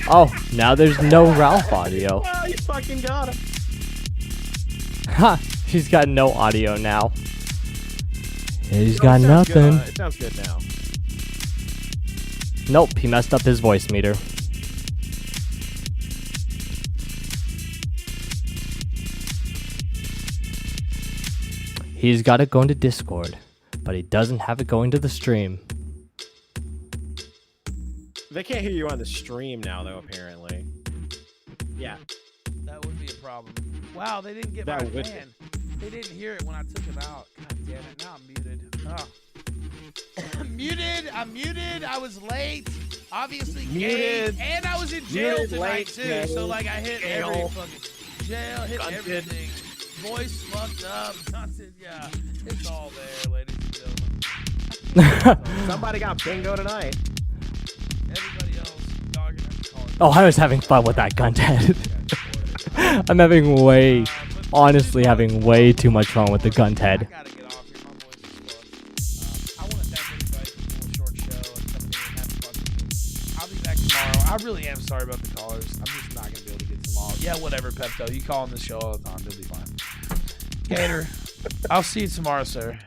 Oh, now there's no Ralph audio. Oh, you fucking got him. Ha! He's got no audio now. He's got nothing. It sounds good now. Nope, he messed up his voice meter. He's got it going to Discord, but he doesn't have it going to the stream. They can't hear you on the stream now, though, apparently. Yeah. That would be a problem. Wow, they didn't get my fan. They didn't hear it when I took him out. God damn it, now I'm muted. Oh. I'm muted. I was late. Obviously muted. And I was in jail tonight, too. So, like, I hit every fucking jail, hit everything. Voice fucked up. Yeah, it's all there, ladies and gentlemen. Somebody got bingo tonight. Everybody else, dogging at the car. Oh, I was having fun with that Gunty. I'm honestly having way too much fun with the Gunty. I gotta get off here. My voice is fucked. I want to thank everybody for doing a short show and coming in and having fun with me. I'll be back tomorrow. I really am sorry about the callers. I'm just not gonna be able to get them all. Yeah, whatever, Pepto. You call on this show all the time. They'll be fine. Gator, I'll see you tomorrow, sir.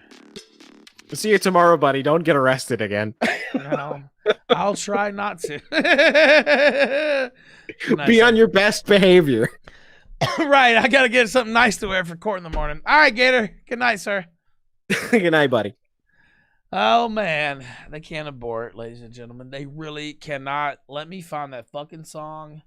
See you tomorrow, buddy. Don't get arrested again. No, I'll try not to. Nice, Be on your best behavior. Right, I gotta get something nice to wear for court in the morning. All right, Gator. Good night, sir. Good night, buddy. Oh man, they can't abort, ladies and gentlemen. They really cannot. Let me find that fucking song,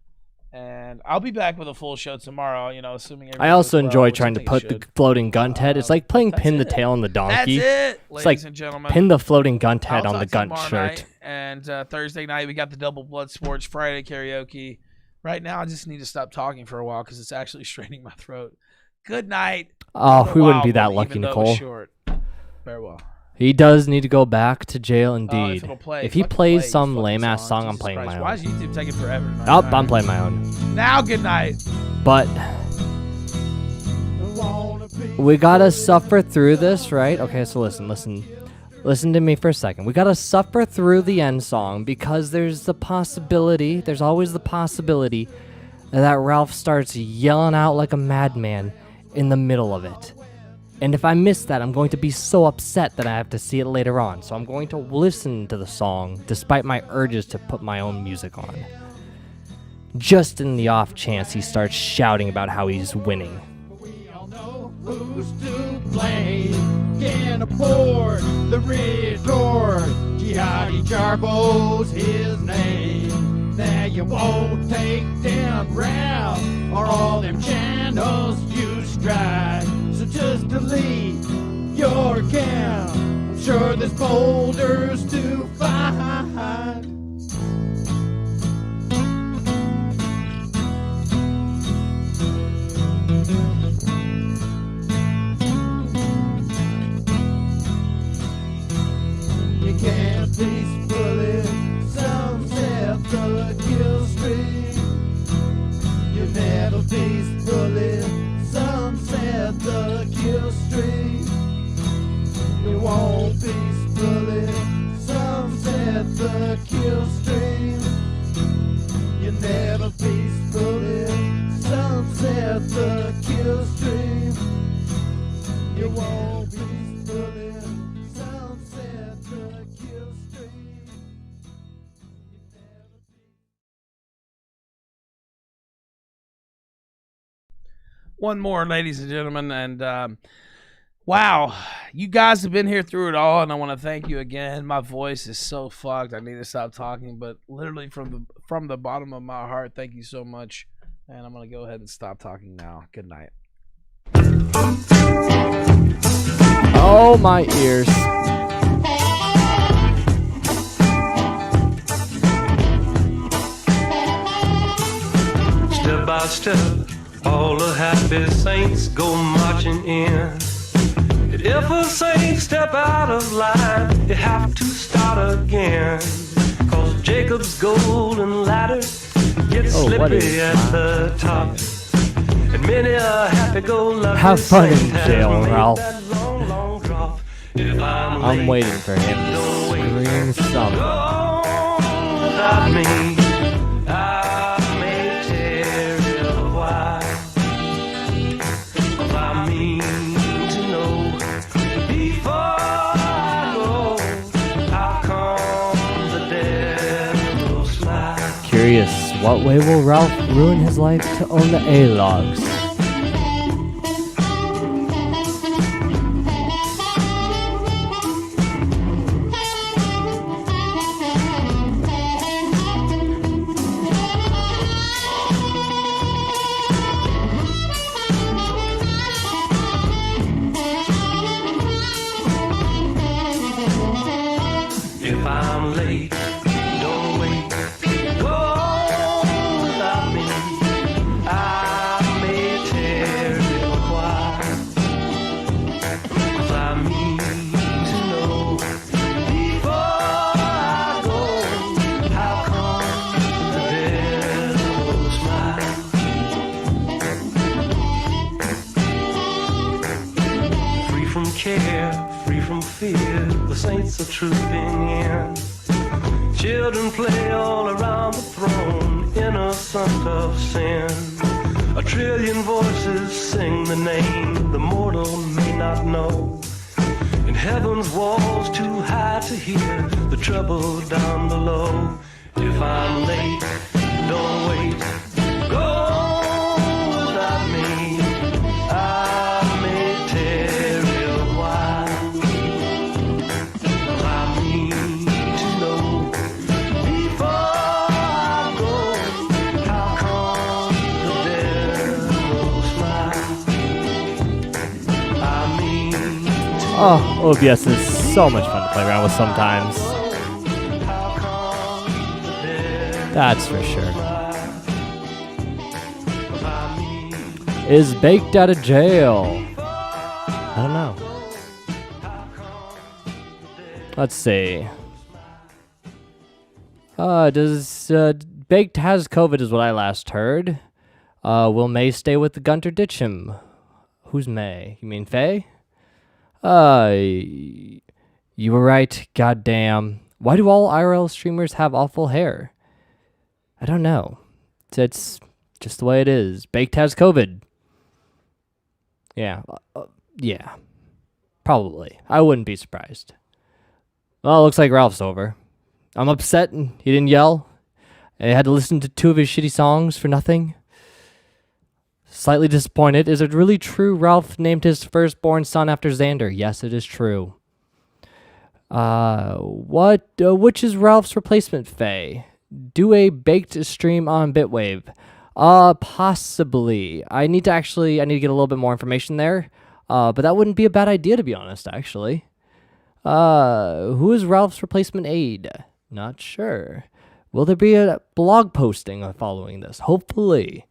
and I'll be back with a full show tomorrow. You know, assuming. I also enjoy trying to put the floating gunt head. It's like playing pin the tail on the donkey. That's it, it's like and gentlemen. Pin the floating gunt head on the gunt shirt. Night, and Thursday night we got the Double Blood Sports Friday karaoke. Right now, I just need to stop talking for a while because it's actually straining my throat. Good night. Oh, we wouldn't be that lucky, Nicole. Short. Farewell. He does need to go back to jail, indeed. If he plays play some lame-ass song, I'm playing my own. Why is YouTube taking forever tonight? Oh, I'm playing my own. Now, good night. But we gotta suffer through this, right? Okay, so listen to me for a second. We gotta suffer through the end song because there's always the possibility that Ralph starts yelling out like a madman in the middle of it. And if I miss that, I'm going to be so upset that I have to see it later on. So I'm going to listen to the song despite my urges to put my own music on. Just in the off chance he starts shouting about how he's winning. We all know who's to blame. Can't afford the retort. Jihadi Jarbo's his name. Now you won't take them round or all them channels you strike. So just delete your account. I'm sure there's boulders to find. You can't peacefully sunset the kill streak. You never peacefully sunset the kill streak. You won't peacefully sunset the kill streak. You never peacefully sunset the kill streak. You won't peacefully sunset the kill streak. One more, ladies and gentlemen, and wow, you guys have been here through it all, and I want to thank you again. My voice is so fucked; I need to stop talking. But literally, from the bottom of my heart, thank you so much. And I'm gonna go ahead and stop talking now. Good night. Oh, my ears. Step by step, all the happy saints go marching in. And if a saint step out of line, you have to start again. Cause Jacob's golden ladder gets slippery at the top. And many a happy-go-lucky have fun in saint has jail, made Ralph. that long, long drop. If I'm waiting for him to scream something. Without me, I may tarry a while. If I mean to know before I go, how come the devil smile? Curious, what way will Ralph ruin his life to own the A-logs? If I'm late, don't wait. Go without me. I may tarry a while. 'Cause I mean to know before I go, how come the devil smile? Free from care, free from fear, the saints are trooping in. Children play all around the throne, innocent of sin. A trillion voices sing the name, the mortal not know. And heaven's walls too high to hear the trouble down below. If I'm late, don't wait. Go without me. I may tarry a while. I need to know before I go, how come the devil smile? I mean to Oh, OBS is so much fun to play around with sometimes. That's for sure. Is Baked out of jail? I don't know. Let's see. Does Baked has COVID is what I last heard. Will May stay with the Gunter ditch him? Who's May? You mean Faye? You were right. Goddamn. Why do all IRL streamers have awful hair? I don't know. It's just the way it is. Baked has COVID. Yeah. Yeah. Probably. I wouldn't be surprised. Well, it looks like Ralph's over. I'm upset he didn't yell. I had to listen to 2 of his shitty songs for nothing. Slightly disappointed. Is it really true Ralph named his firstborn son after Xander? Yes, it is true. Which is Ralph's replacement, Faye? Do a baked stream on Bitwave? Possibly. I need to get a little bit more information there. But that wouldn't be a bad idea, to be honest, actually. Who is Ralph's replacement aide? Not sure. Will there be a blog posting following this? Hopefully.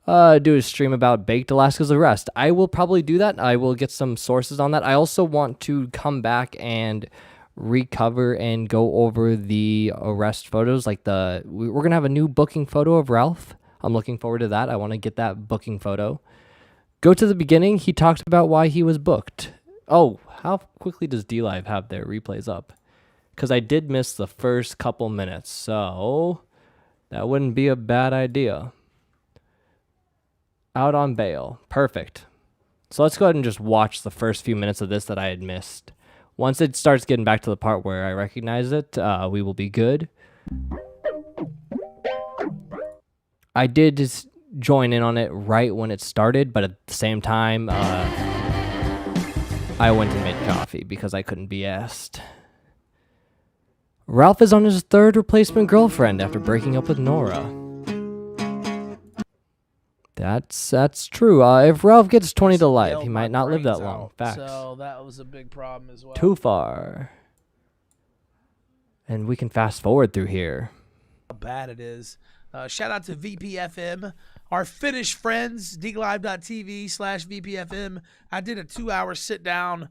Do a stream about Baked Alaska's arrest. I will probably do that. I will get some sources on that. I also want to come back and recover and go over the arrest photos. Like we're going to have a new booking photo of Ralph. I'm looking forward to that. I want to get that booking photo. Go to the beginning. He talked about why he was booked. Oh, how quickly does DLive have their replays up? Because I did miss the first couple minutes, so that wouldn't be a bad idea. Out on bail. Perfect. So let's go ahead and just watch the first few minutes of this that I had missed. Once it starts getting back to the part where I recognize it, we will be good. I did just join in on it right when it started, but at the same time, I went and made coffee because I couldn't be asked. Ralph is on his 3rd replacement girlfriend after breaking up with Nora. That's true. If Ralph gets 20 to life, he might not live that long. Facts. So that was a big problem as well. Too far. And we can fast forward through here. How bad it is. Shout out to VPFM, our Finnish friends, DGlive.tv/VPFM. I did a 2-hour sit-down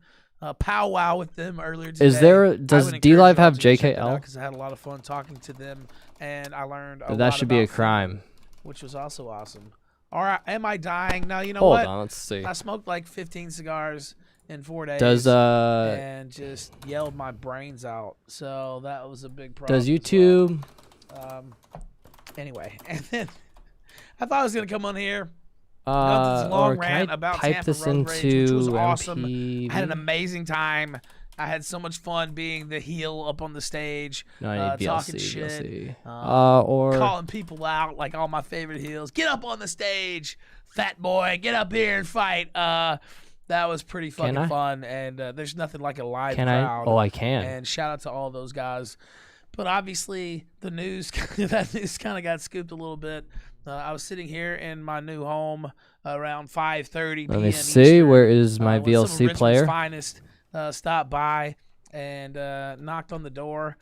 powwow with them earlier today. Does DLive have JKL? Because I had a lot of fun talking to them, and I learned a lot that should be a about crime. Finland, which was also awesome. All right, am I dying? Now, you know Hold what? on, let's see. I smoked like 15 cigars in 4 days. And just yelled my brains out. So that was a big problem. Does YouTube? Anyway, and then I thought I was gonna come on here. Or rant can I about type Tampa this Road Rage, into which was awesome. MP? I had an amazing time. I had so much fun being the heel up on the stage, No, I need talking VLC, shit, or calling people out like all my favorite heels. Get up on the stage, fat boy. Get up here and fight. That was pretty fucking fun, and there's nothing like a live crowd. Oh, I can. And shout out to all those guys. But obviously, the news that news kind of got scooped a little bit. I was sitting here in my new home around 5:30 p.m. Let me see. Eastern, Where is my when some of VLC Richmond's player? Finest stopped by and knocked on the door.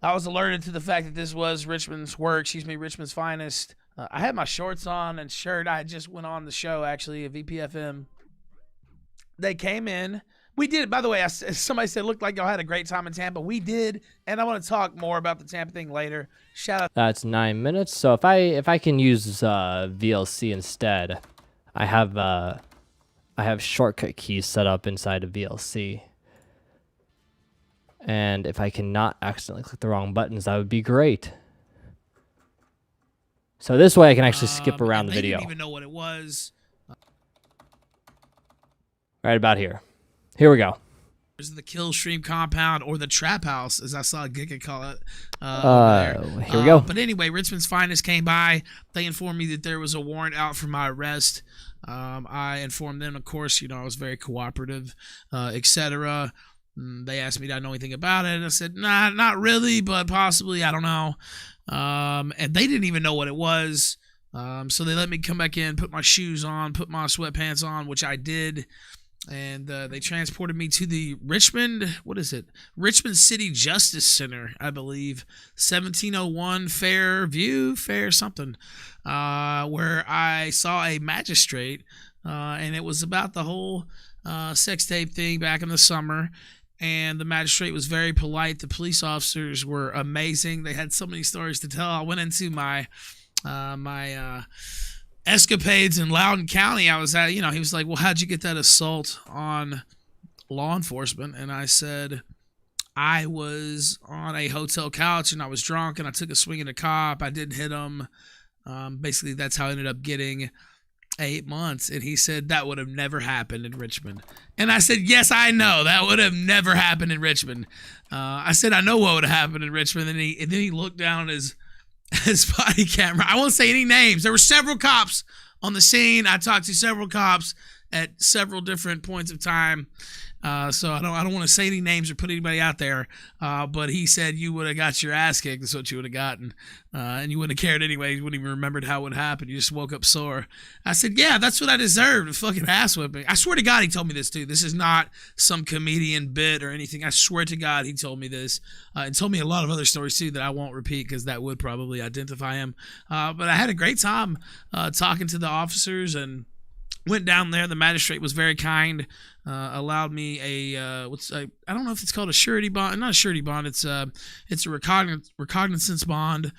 I was alerted to the fact that this was Richmond's Finest. I had my shorts on and shirt. I just went on the show, actually, at VPFM. They came in. We did, by the way, somebody said it looked like y'all had a great time in Tampa. We did, and I want to talk more about the Tampa thing later. Shout out. That's 9 minutes. So if I can use VLC instead, I have shortcut keys set up inside of VLC. And if I cannot accidentally click the wrong buttons, that would be great. So this way I can actually skip around the video. They didn't even know what it was. Right about here. Here we go. The Kill Stream Compound, or the Trap House, as I saw Giga call it. Over there. Here we go. But anyway, Richmond's Finest came by. They informed me that there was a warrant out for my arrest. I informed them, of course, I was very cooperative, etc. They asked me, did I know anything about it? And I said, nah, not really, but possibly, I don't know. And they didn't even know what it was. So they let me come back in, put my shoes on, put my sweatpants on, which I did. And they transported me to the Richmond City Justice Center, I believe, 1701 Fair something, where I saw a magistrate, and it was about the whole sex tape thing back in the summer. And the magistrate was very polite. The police officers were amazing. They had so many stories to tell. I went into my escapades in Loudoun County. I was at, he was like, well, how'd you get that assault on law enforcement? And I said, I was on a hotel couch and I was drunk and I took a swing at a cop. I didn't hit him. Basically, that's how I ended up getting 8 months. And he said, that would have never happened in Richmond. And I said, yes, I know. That would have never happened in Richmond. I said, I know what would have happened in Richmond. And then he looked down at his body camera. I won't say any names. There were several cops on the scene. I talked to several cops at several different points of time. So I don't want to say any names or put anybody out there. But he said you would have got your ass kicked. That's what you would have gotten. And you wouldn't have cared anyway. You wouldn't even remembered how it would happen. You just woke up sore. I said, yeah, that's what I deserved. A fucking ass whipping. I swear to God, he told me this too. This is not some comedian bit or anything. I swear to God, he told me this. And told me a lot of other stories too that I won't repeat because that would probably identify him. But I had a great time talking to the officers and went down there. The magistrate was very kind. Allowed me I don't know if it's called a surety bond. Not a surety bond. It's a recognizance bond,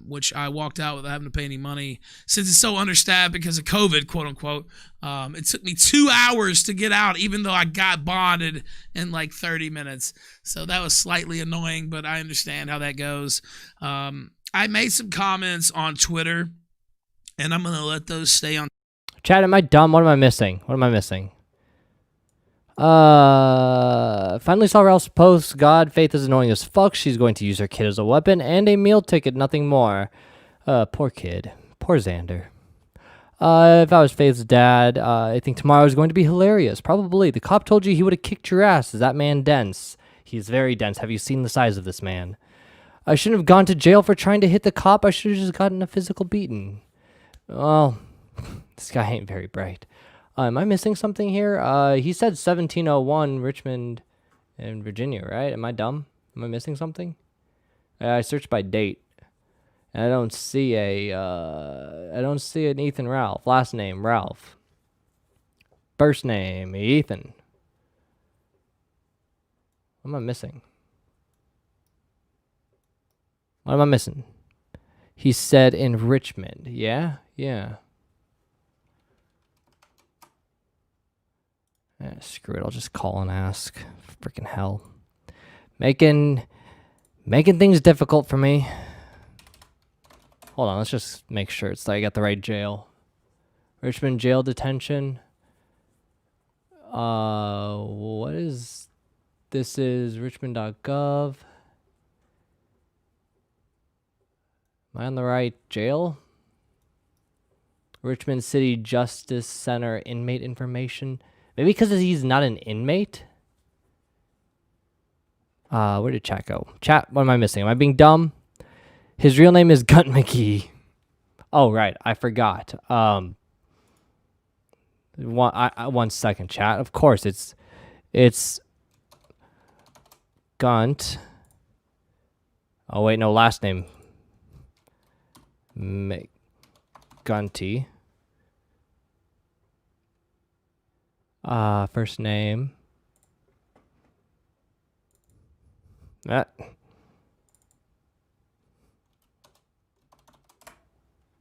which I walked out without having to pay any money. Since it's so understaffed because of COVID, quote unquote, it took me 2 hours to get out, even though I got bonded in like 30 minutes. So that was slightly annoying, but I understand how that goes. I made some comments on Twitter, and I'm gonna let those stay on. Chat, am I dumb? What am I missing? Finally saw Ralph's post. God, Faith is annoying as fuck. She's going to use her kid as a weapon and a meal ticket, nothing more. Poor kid. Poor Xander. If I was Faith's dad, I think tomorrow is going to be hilarious. Probably. The cop told you he would have kicked your ass. Is that man dense? He's very dense. Have you seen the size of this man? I shouldn't have gone to jail for trying to hit the cop. I should have just gotten a physical beating. Well, this guy ain't very bright. Am I missing something here? He said 1701 Richmond and Virginia, right? Am I dumb? Am I missing something? I searched by date, and I don't see an Ethan Ralph. Last name Ralph. First name Ethan. What am I missing? What am I missing? He said in Richmond. Yeah. Screw it, I'll just call and ask. Freaking hell. Making things difficult for me. Hold on, let's just make sure it's I got the right jail. Richmond jail detention. What is this? Is richmond.gov. Am I on the right jail? Richmond City Justice Center inmate information. Maybe because he's not an inmate? Where did chat go? Chat, what am I missing? Am I being dumb? His real name is Gunt McGee. Oh, right. I forgot. One second, chat. Of course, it's Gunt. Oh, wait, no, last name. Gunty. First name.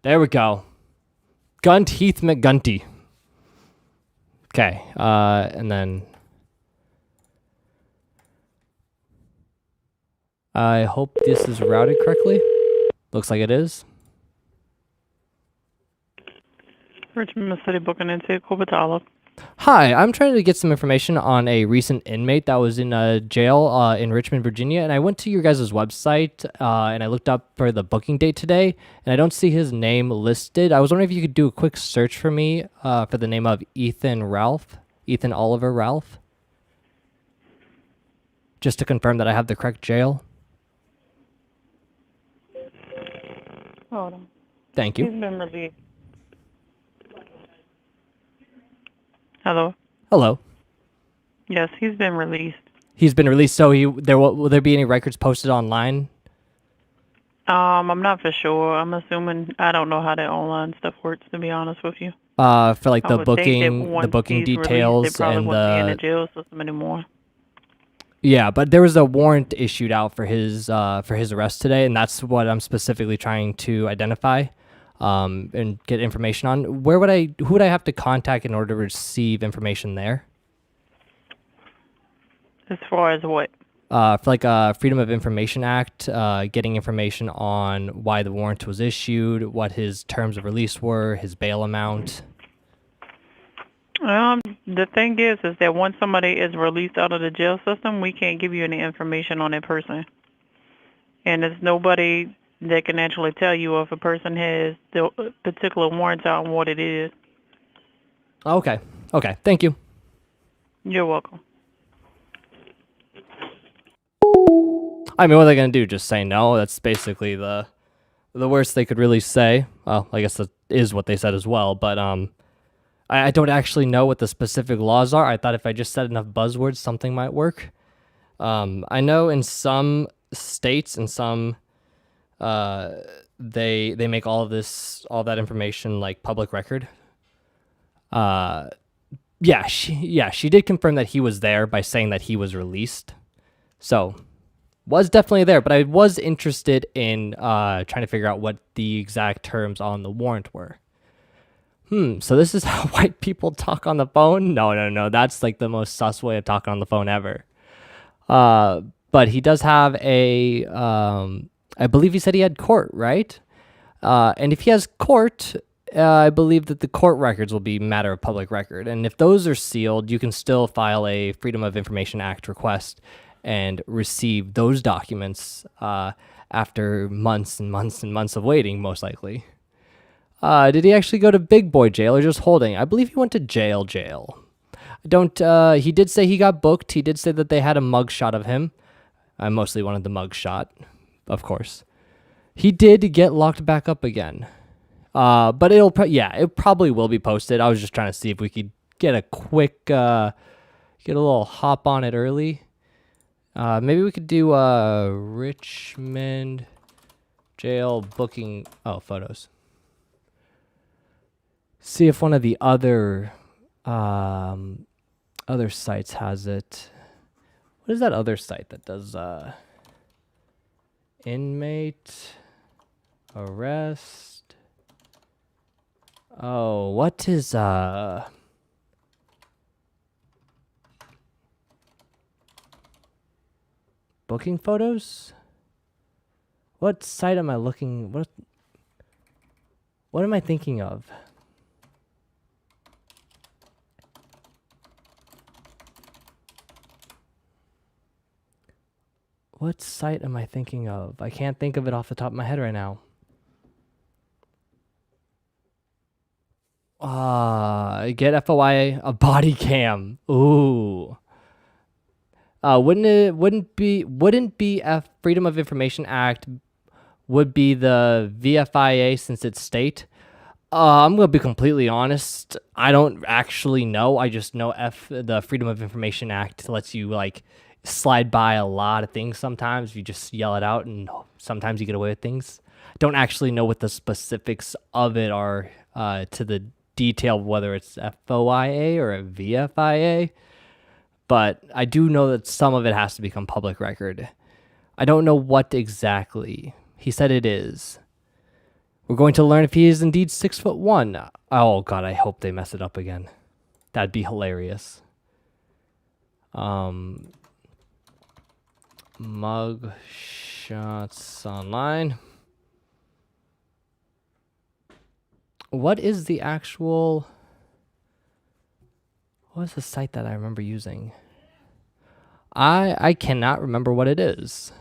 There we go. Gunt Heath McGunty. Okay, and then I hope this is routed correctly. Looks like it is. Richmond City booking into Kubatalo. Hi, I'm trying to get some information on a recent inmate that was in a jail in Richmond, Virginia, and I went to your guys' website and I looked up for the booking date today, and I don't see his name listed. I was wondering if you could do a quick search for me for the name of Ethan Oliver Ralph, just to confirm that I have the correct jail. Hold on. Thank you. He's been released. Hello? Hello. Yes, he's been released. He's been released, so will there be any records posted online? I'm not for sure. I'm assuming, I don't know how that online stuff works, to be honest with you. For like I the would think that booking once booking he's released, details they probably and won't be in the the jail system anymore. yeah, but there was a warrant issued out for his arrest today, and that's what I'm specifically trying to identify, and get information on. Who would I have to contact in order to receive information there? As far as what? For like a Freedom of Information Act, getting information on why the warrant was issued, what his terms of release were, his bail amount. The thing is that once somebody is released out of the jail system, we can't give you any information on that person. And there's nobody that can actually tell you if a person has the particular warrants out and what it is. Okay. Okay. Thank you. You're welcome. I mean, what are they gonna do? Just say no? That's basically the worst they could really say. Well, I guess that is what they said as well. But I don't actually know what the specific laws are. I thought if I just said enough buzzwords, something might work. I know in some states, in some they make all that information like public record. She did confirm that he was there by saying that he was released. So was definitely there, but I was interested in trying to figure out what the exact terms on the warrant were. So this is how white people talk on the phone? No. That's like the most sus way of talking on the phone ever. But he does have I believe he said he had court, right? And if he has court, I believe that the court records will be matter of public record. And if those are sealed, you can still file a Freedom of Information Act request and receive those documents after months and months and months of waiting, most likely. Did he actually go to big boy jail or just holding? I believe he went to jail. He did say he got booked. He did say that they had a mug shot of him. I mostly wanted the mug shot, of course. He did get locked back up again. But it probably will be posted. I was just trying to see if we could get a quick, get a little hop on it early. Maybe we could do Richmond jail booking. Oh, photos. See if one of the other sites has it. What is that other site that does inmate arrest? Oh, what is booking photos? What site am I looking? What am I thinking of? What site am I thinking of? I can't think of it off the top of my head right now. Get FOIA a body cam. Ooh. Wouldn't be Freedom of Information Act would be the VFIA since it's state? I'm gonna be completely honest. I don't actually know. I just know the Freedom of Information Act lets you like slide by a lot of things sometimes. You just yell it out and sometimes you get away with things. Don't actually know what the specifics of it are to the detail, whether it's FOIA or a VFIA. But I do know that some of it has to become public record. I don't know what exactly. He said it is. We're going to learn if he is indeed 6'1". Oh God, I hope they mess it up again. That'd be hilarious. Mug shots online. What is the actual What was the site that I remember using? I cannot remember what it is.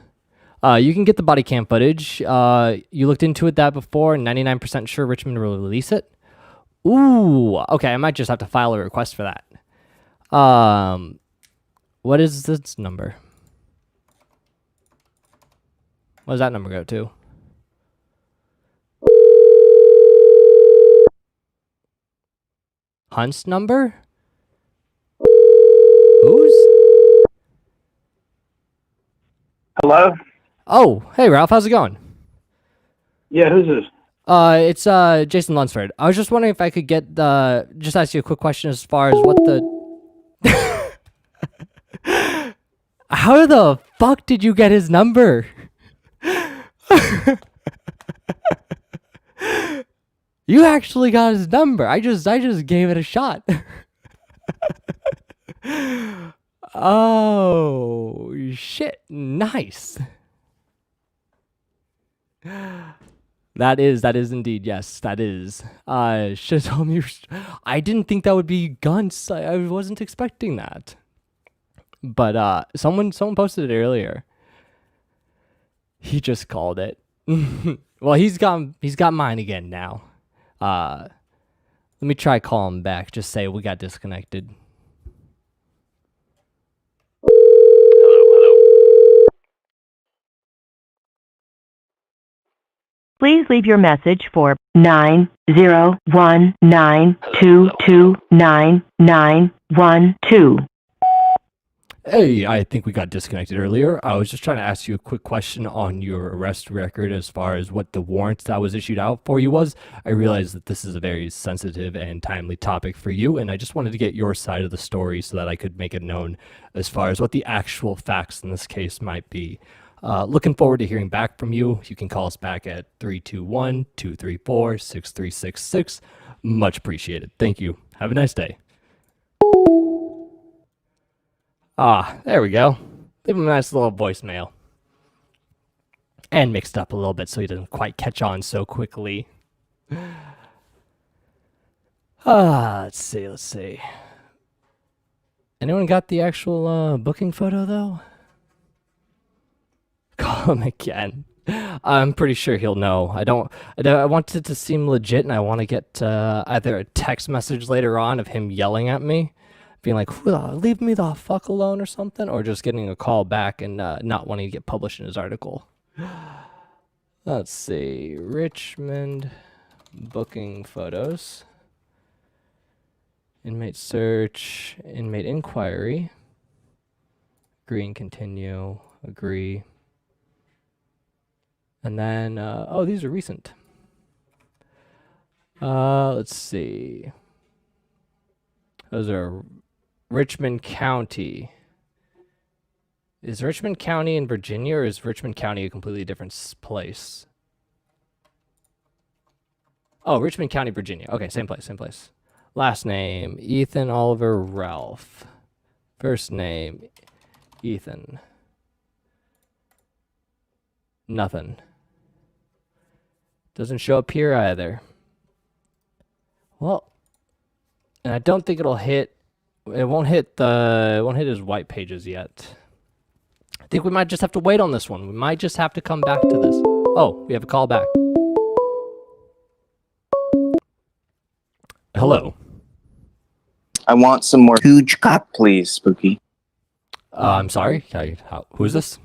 You can get the body cam footage. You looked into it that before. 99% sure Richmond will release it. Ooh, okay. I might just have to file a request for that. What is this number? What does that number go to? Hunt's number? Whose? Hello? Oh, hey Ralph, how's it going? Yeah, who's this? It's Jason Lunsford. I was just wondering if I could get just ask you a quick question as far as what the How the fuck did you get his number? You actually got his number. I just gave it a shot. Oh shit! Nice. That is indeed, yes, that is. Should have told me. I didn't think that would be Gunts. I wasn't expecting that. But someone posted it earlier. He just called it. Well, he's got mine again now. Let me try call him back. Just say we got disconnected. Please leave your message for 90192299912. Hey, I think we got disconnected earlier. I was just trying to ask you a quick question on your arrest record as far as what the warrant that was issued out for you was. I realize that this is a very sensitive and timely topic for you, and I just wanted to get your side of the story so that I could make it known as far as what the actual facts in this case might be. Looking forward to hearing back from you. You can call us back at 321-234-6366. Much appreciated. Thank you. Have a nice day. There we go. Leave him a nice little voicemail. And mixed up a little bit so he doesn't quite catch on so quickly. Let's see. Anyone got the actual booking photo, though? Call him again. I'm pretty sure he'll know. I want it to seem legit, and I want to get either a text message later on of him yelling at me, being like, leave me the fuck alone or something, or just getting a call back and not wanting to get published in his article. Let's see. Richmond booking photos. Inmate search. Inmate inquiry. Agree and continue. Agree. And then, these are recent. Let's see. Those are Richmond County. Is Richmond County in Virginia, or is Richmond County a completely different place? Oh, Richmond County, Virginia. Okay, same place. Last name, Ethan Oliver Ralph. First name, Ethan. Nothing. Doesn't show up here either. Well, and I don't think it'll hit. It won't hit his white pages yet. I think we might just have to wait on this one. We might just have to come back to this. Oh, we have a call back. Hello. I want some more huge cock, please, Spooky. I'm sorry. Who is this?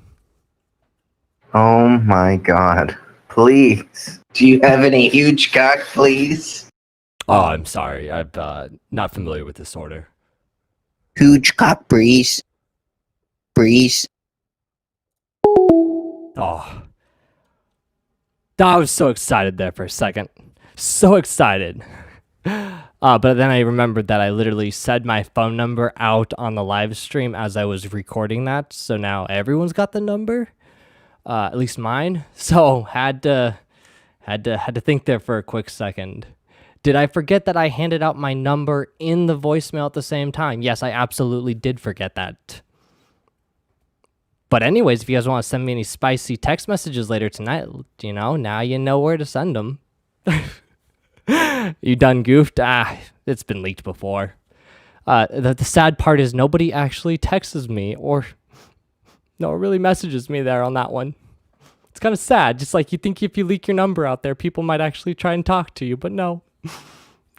Oh my god. Please. Do you have any huge cock, please? Oh, I'm sorry. I'm not familiar with this order. Huge cock, breeze. Breeze. Oh. I was so excited there for a second. So excited. But then I remembered that I literally said my phone number out on the live stream as I was recording that. So now everyone's got the number. At least mine. So had to think there for a quick second. Did I forget that I handed out my number in the voicemail at the same time? Yes, I absolutely did forget that. But anyways, if you guys want to send me any spicy text messages later tonight, now you know where to send them. You done goofed? It's been leaked before. The sad part is nobody actually texts me or no, really messages me there on that one. It's kind of sad. Just like you think if you leak your number out there, people might actually try and talk to you, but no.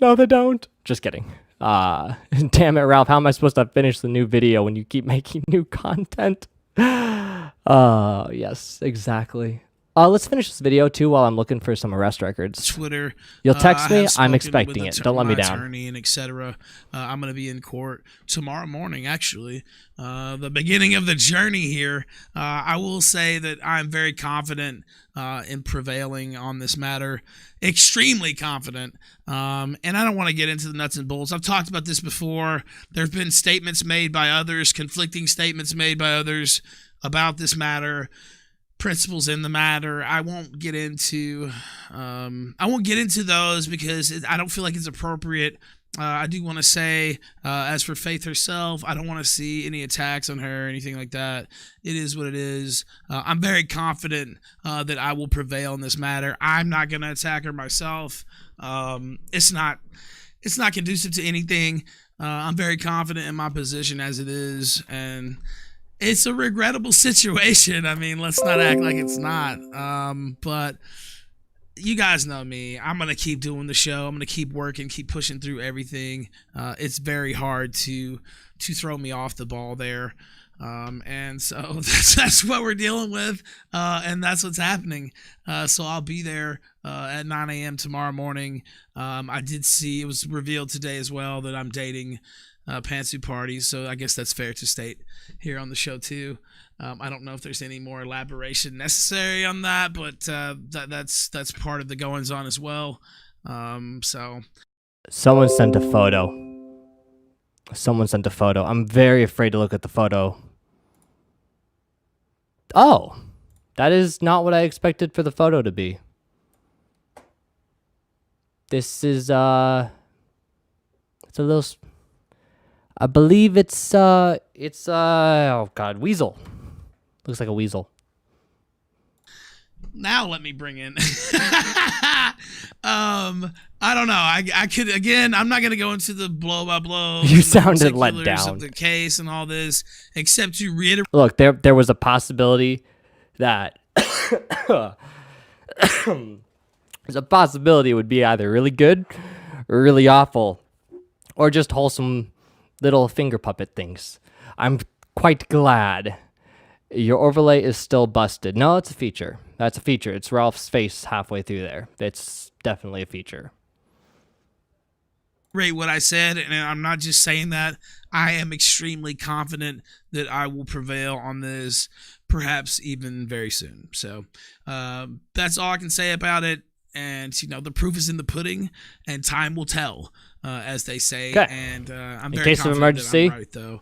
No, they don't. Just kidding. Damn it, Ralph. How am I supposed to finish the new video when you keep making new content? Yes, exactly. Let's finish this video too while I'm looking for some arrest records. Twitter. You'll text me. I'm expecting it. Don't let me down. Attorney and etc. I'm going to be in court tomorrow morning. Actually, the beginning of the journey here. I will say that I'm very confident in prevailing on this matter. Extremely confident. And I don't want to get into the nuts and bolts. I've talked about this before. There have been statements made by others, conflicting statements made by others about this matter. Principles in the matter. I won't get into those because I don't feel like it's appropriate. I do want to say, as for Faith herself, I don't want to see any attacks on her or anything like that. It is what it is. I'm very confident that I will prevail in this matter. I'm not going to attack her myself. It's not conducive to anything. I'm very confident in my position as it is, and it's a regrettable situation. I mean, let's not act like it's not. But you guys know me. I'm going to keep doing the show. I'm going to keep working, keep pushing through everything. It's very hard to throw me off the ball there. And so that's what we're dealing with. And that's what's happening. So I'll be there at 9 a.m. tomorrow morning. I did see, it was revealed today as well, that I'm dating pantsuit parties, so I guess that's fair to state here on the show too. I don't know if there's any more elaboration necessary on that, but that's part of the goings on as well. So someone sent a photo. I'm very afraid to look at the photo. Oh, that is not what I expected for the photo to be. This is it's a little. I believe it's oh god, weasel. Looks like a weasel. Now let me bring in I don't know. I could, again, I'm not going to go into the blow by blow. You sounded let down. Of the case and all this, except to reiterate. Look, there was a possibility that there's a possibility it would be either really good or really awful, or just wholesome little finger puppet things. I'm quite glad your overlay is still busted. No, it's a feature. That's a feature. It's Ralph's face halfway through there. It's definitely a feature. What I said, and I'm not just saying that. I am extremely confident that I will prevail on this, perhaps even very soon. So that's all I can say about it. And, you know, the proof is in the pudding, and time will tell, as they say. Okay. And I'm in very case of confident emergency, that I'm right, though,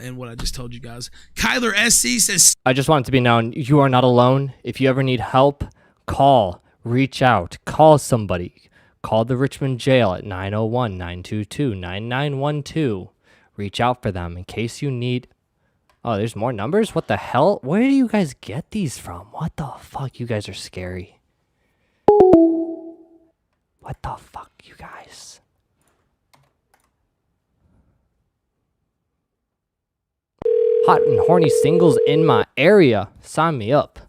in what I just told you guys. Kyler SC says, I just want it to be known, you are not alone. If you ever need help, call, reach out, call somebody. Call the Richmond jail at 901-922-9912. Reach out for them in case you need... Oh, there's more numbers? What the hell? Where do you guys get these from? What the fuck? You guys are scary. What the fuck, you guys? Hot and horny singles in my area. Sign me up.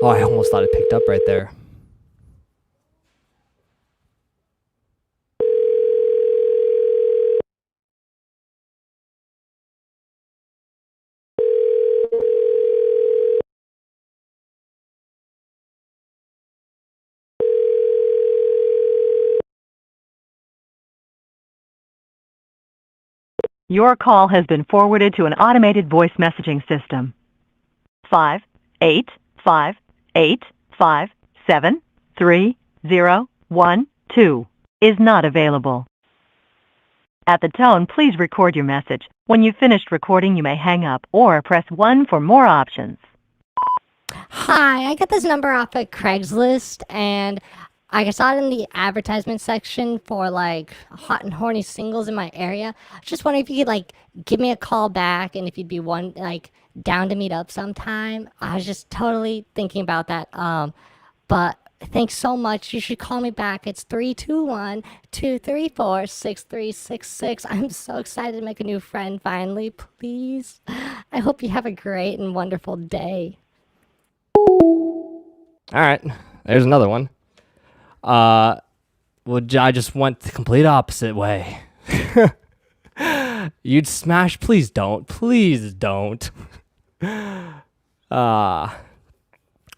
Oh, I almost thought it picked up right there. Your call has been forwarded to an automated voice messaging system. 585573012 is not available. At the tone, please record your message. When you've finished recording, you may hang up or press 1 for more options. Hi, I got this number off of Craigslist, and I saw it in the advertisement section for, like, hot and horny singles in my area. I was just wondering if you could, like, give me a call back, and if you'd be down to meet up sometime. I was just totally thinking about that. But Thanks so much. You should call me back. It's 321-234-6366. I'm so excited to make a new friend finally. Please. I hope you have a great and wonderful day. All right, there's another one. Well, I just went the complete opposite way. You'd smash. Please don't. Please don't.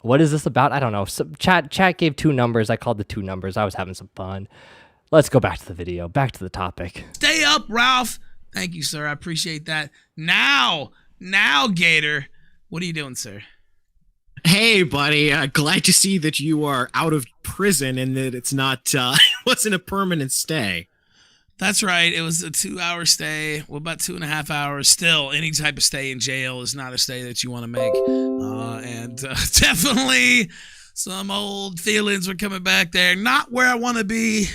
What is this about? I don't know. Chat gave 2 numbers. I called the 2 numbers. I was having some fun. Let's go back to the video. Back to the topic. Stay up, Ralph. Thank you, sir. I appreciate that. Now, Gator. What are you doing, sir? Hey, buddy. Glad to see that you are out of prison and that it's not wasn't a permanent stay. That's right. It was a 2-hour stay. Well, about 2.5 hours. Still, any type of stay in jail is not a stay that you want to make. And definitely some old feelings were coming back there. Not where I want to be.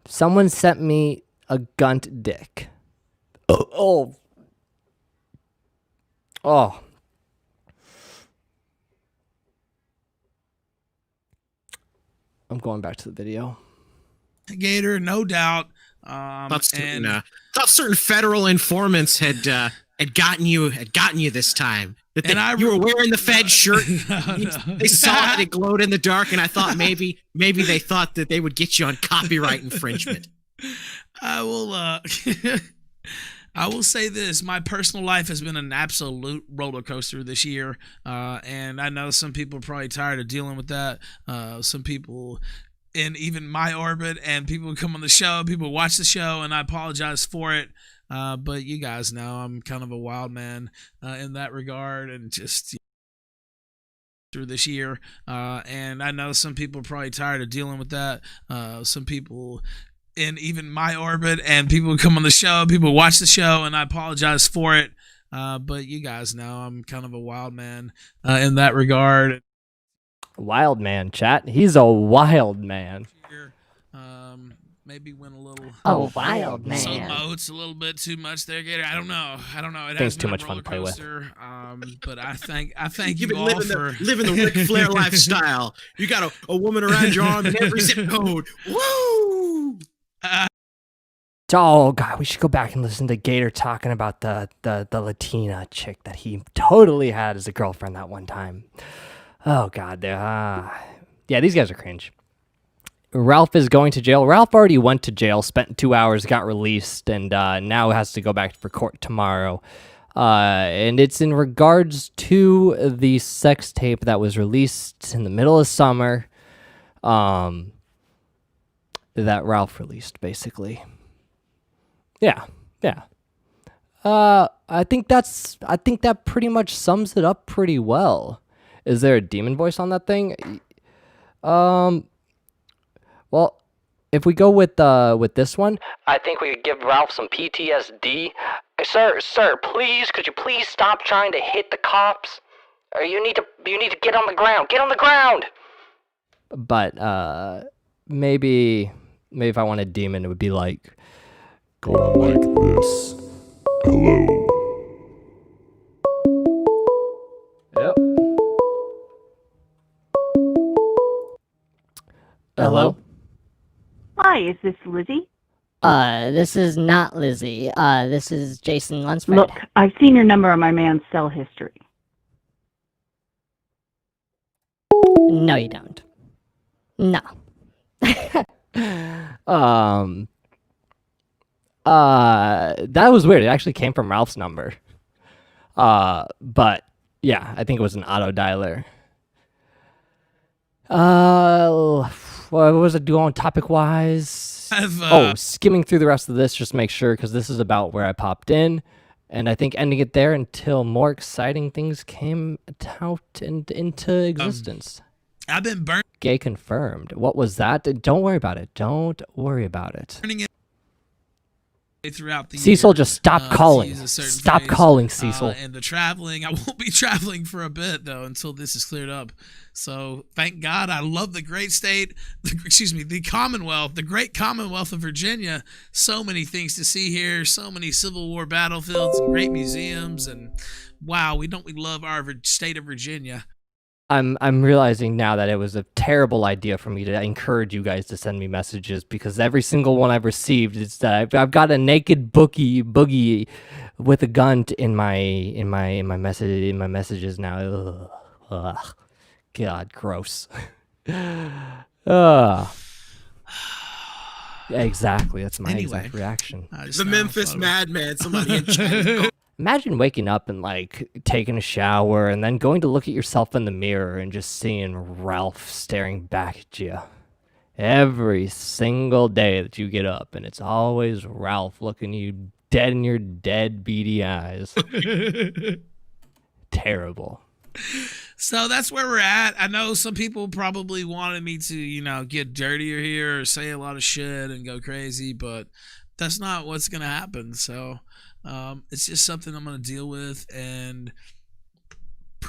Someone sent me a gunt dick. Oh. I'm going back to the video. Gator, no doubt. Thought certain federal informants had gotten you this time. You were wearing the Fed shirt. They saw it; it glowed in the dark, and I thought maybe they thought that they would get you on copyright infringement. I will say this: my personal life has been an absolute roller coaster this year, and I know some people are probably tired of dealing with that. Some people in even my orbit, and people who come on the show, people who watch the show, and I apologize for it. But you guys know I'm kind of a wild man in that regard, and just through this year. And I know some people are probably tired of dealing with that. Some people in even my orbit, and people who come on the show, people who watch the show, and I apologize for it. But you guys know I'm kind of a wild man in that regard. Wild man, chat. He's a wild man. Maybe went a little. Oh, wild man. Sold my oats a little bit too much there, Gator. I don't know. It Things has too been much a fun roller to play with. coaster, but I thank you You've been all for living the Ric Flair lifestyle. You got a woman around your arm in every zip code. Woo! Oh god, we should go back and listen to Gator talking about the Latina chick that he totally had as a girlfriend that one time. Oh god, yeah, these guys are cringe. Ralph is going to jail. Ralph already went to jail, spent 2 hours, got released, and now has to go back for court tomorrow. And it's in regards to the sex tape that was released in the middle of summer. That Ralph released, basically. Yeah. I think that pretty much sums it up pretty well. Is there a demon voice on that thing? Well, if we go with this one, I think we could give Ralph some PTSD. Sir, please, could you please stop trying to hit the cops? Or you need to get on the ground. Get on the ground. But maybe if I want a demon, it would be like going like this. Hello. Yep. Hello. Hi, is this Lizzie? This is not Lizzie. This is Jason Lunsford. Look, I've seen your number on my man's cell history. No, you don't. No. That was weird. It actually came from Ralph's number. But yeah, I think it was an auto dialer. What was it doing topic wise? Skimming through the rest of this just to make sure, because this is about where I popped in, and I think ending it there until more exciting things came out and into existence. I've been burnt. Gay confirmed. What was that? Don't worry about it. Don't worry about it. Throughout the Cecil, year, just stop calling. Stop calling, Cecil. And the traveling, I won't be traveling for a bit though until this is cleared up. So thank God. I love the great state, the Commonwealth, the great Commonwealth of Virginia. So many things to see here. So many Civil War battlefields and great museums. And Wow, we love our state of Virginia. I'm realizing now that it was a terrible idea for me to encourage you guys to send me messages, because every single one I've received is that I've got a naked boogie with a gun in my messages now. Ugh. Ugh. God, gross. Exactly, that's my exact reaction. The Memphis Madman. Somebody in China. Imagine waking up and like taking a shower and then going to look at yourself in the mirror and just seeing Ralph staring back at you every single day that you get up, and it's always Ralph looking you dead in your dead beady eyes. Terrible. So that's where we're at. I know some people probably wanted me to, get dirtier here or say a lot of shit and go crazy, but that's not what's going to happen. So it's just something I'm going to deal with, and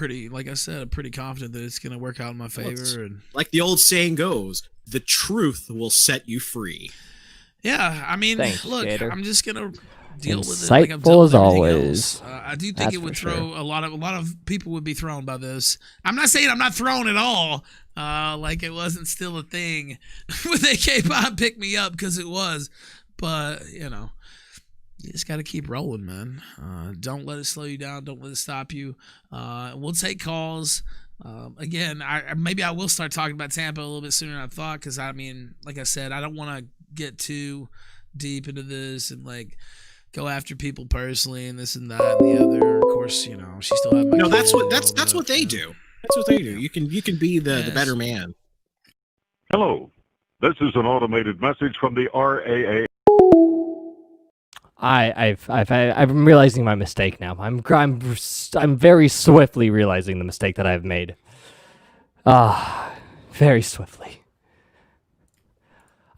like I said, I'm pretty confident that it's going to work out in my favor. And like the old saying goes, the truth will set you free. Yeah, I mean, Thanks, look, Gator. I'm just going to deal with it like I've dealt Insightful with as everything always. else. I do think it would throw a lot of people would be thrown by this. I'm not saying I'm not thrown at all. Like it wasn't still a thing when they came by and picked me up, because it was. But you just got to keep rolling, man. Don't let it slow you down. Don't let it stop you. We'll take calls. Again, maybe I will start talking about Tampa a little bit sooner than I thought, because I mean, like I said, I don't want to get too deep into this and like go after people personally and this and that and the other. Of course, she still have my No, that's kid what they do. That's what they do. You can be the better man. Hello, this is an automated message from the RAA. I'm realizing my mistake now. I'm very swiftly realizing the mistake that I've made. Very swiftly.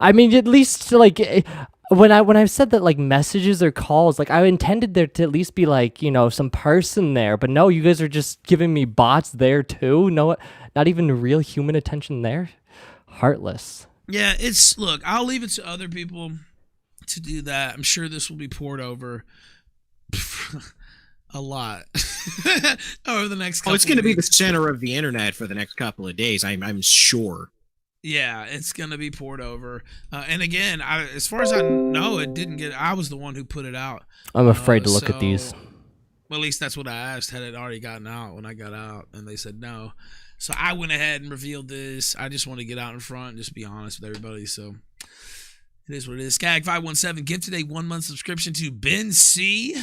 I mean, at least like when I said that like messages or calls, like I intended there to at least be like, some person there, but no, you guys are just giving me bots there too. No, not even real human attention there. Heartless. Yeah, look, I'll leave it to other people to do that. I'm sure this will be poured over a lot over the next couple it's going to be the weeks. center of the internet for the next couple of days. I'm sure. Yeah, it's going to be poured over. And again, as far as I know, I was the one who put it out. I'm afraid to look at these. Well, at least that's what I asked. Had it already gotten out when I got out? And they said no. So I went ahead and revealed this. I just want to get out in front and just be honest with everybody. So it is what it is. Skag517 gifted a 1-month subscription to Ben C.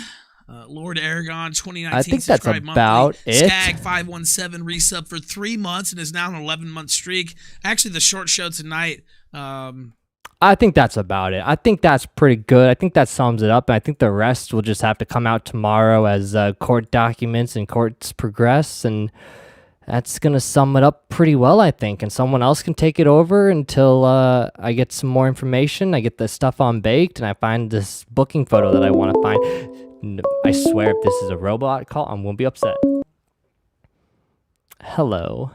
Lord Aragon 2019. I think that's about it. Skag517 resub for 3 months and is now on an 11-month streak. Actually, the short show tonight. I think that's about it. I think that's pretty good. I think that sums it up. And I think the rest will just have to come out tomorrow as court documents and courts progress. And that's going to sum it up pretty well, I think. And someone else can take it over until I get some more information. I get the stuff on baked and I find this booking photo that I want to find. I swear if this is a robot call, I won't be upset. Hello.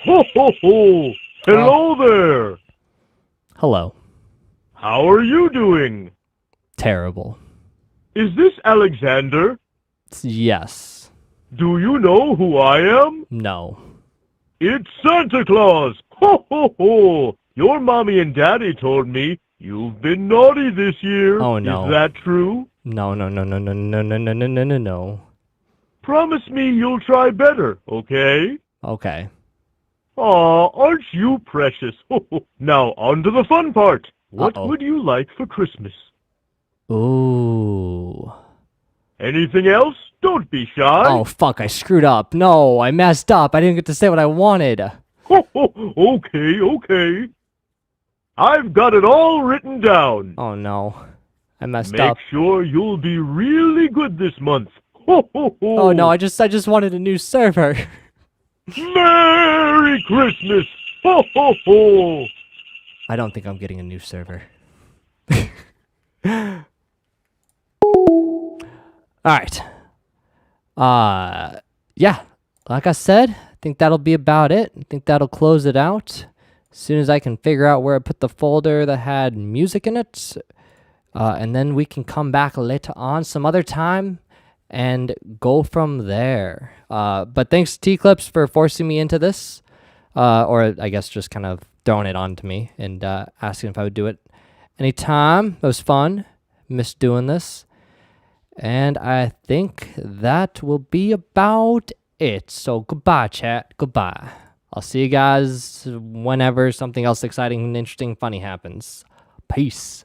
Ho, ho, ho. Hello there. Hello. How are you doing? Terrible. Is this Alexander? Yes. Do you know who I am? No. It's Santa Claus. Ho, ho, ho. Your mommy and daddy told me you've been naughty this year. Oh, no. Is that true? No. Promise me you'll try better, okay? Okay. Aw, aren't you precious? Now, on to the fun part. What Uh-oh. would you like for Christmas? Ooh. Anything else? Don't be shy. Oh, fuck, I screwed up. No, I messed up. I didn't get to say what I wanted. Okay. I've got it all written down. Oh, no. I messed Make up. sure you'll be really good this month. Oh, no, I just wanted a new server. Merry Christmas! Ho, ho, ho! I don't think I'm getting a new server. Alright. Yeah. Like I said, I think that'll be about it. I think that'll close it out. As soon as I can figure out where I put the folder that had music in it, And then we can come back later on some other time and go from there. But thanks, T-Clips, for forcing me into this. Or I guess just kind of throwing it on to me and asking if I would do it anytime. It was fun. Missed doing this. And I think that will be about it. So goodbye, chat. Goodbye. I'll see you guys whenever something else exciting and interesting, funny happens. Peace.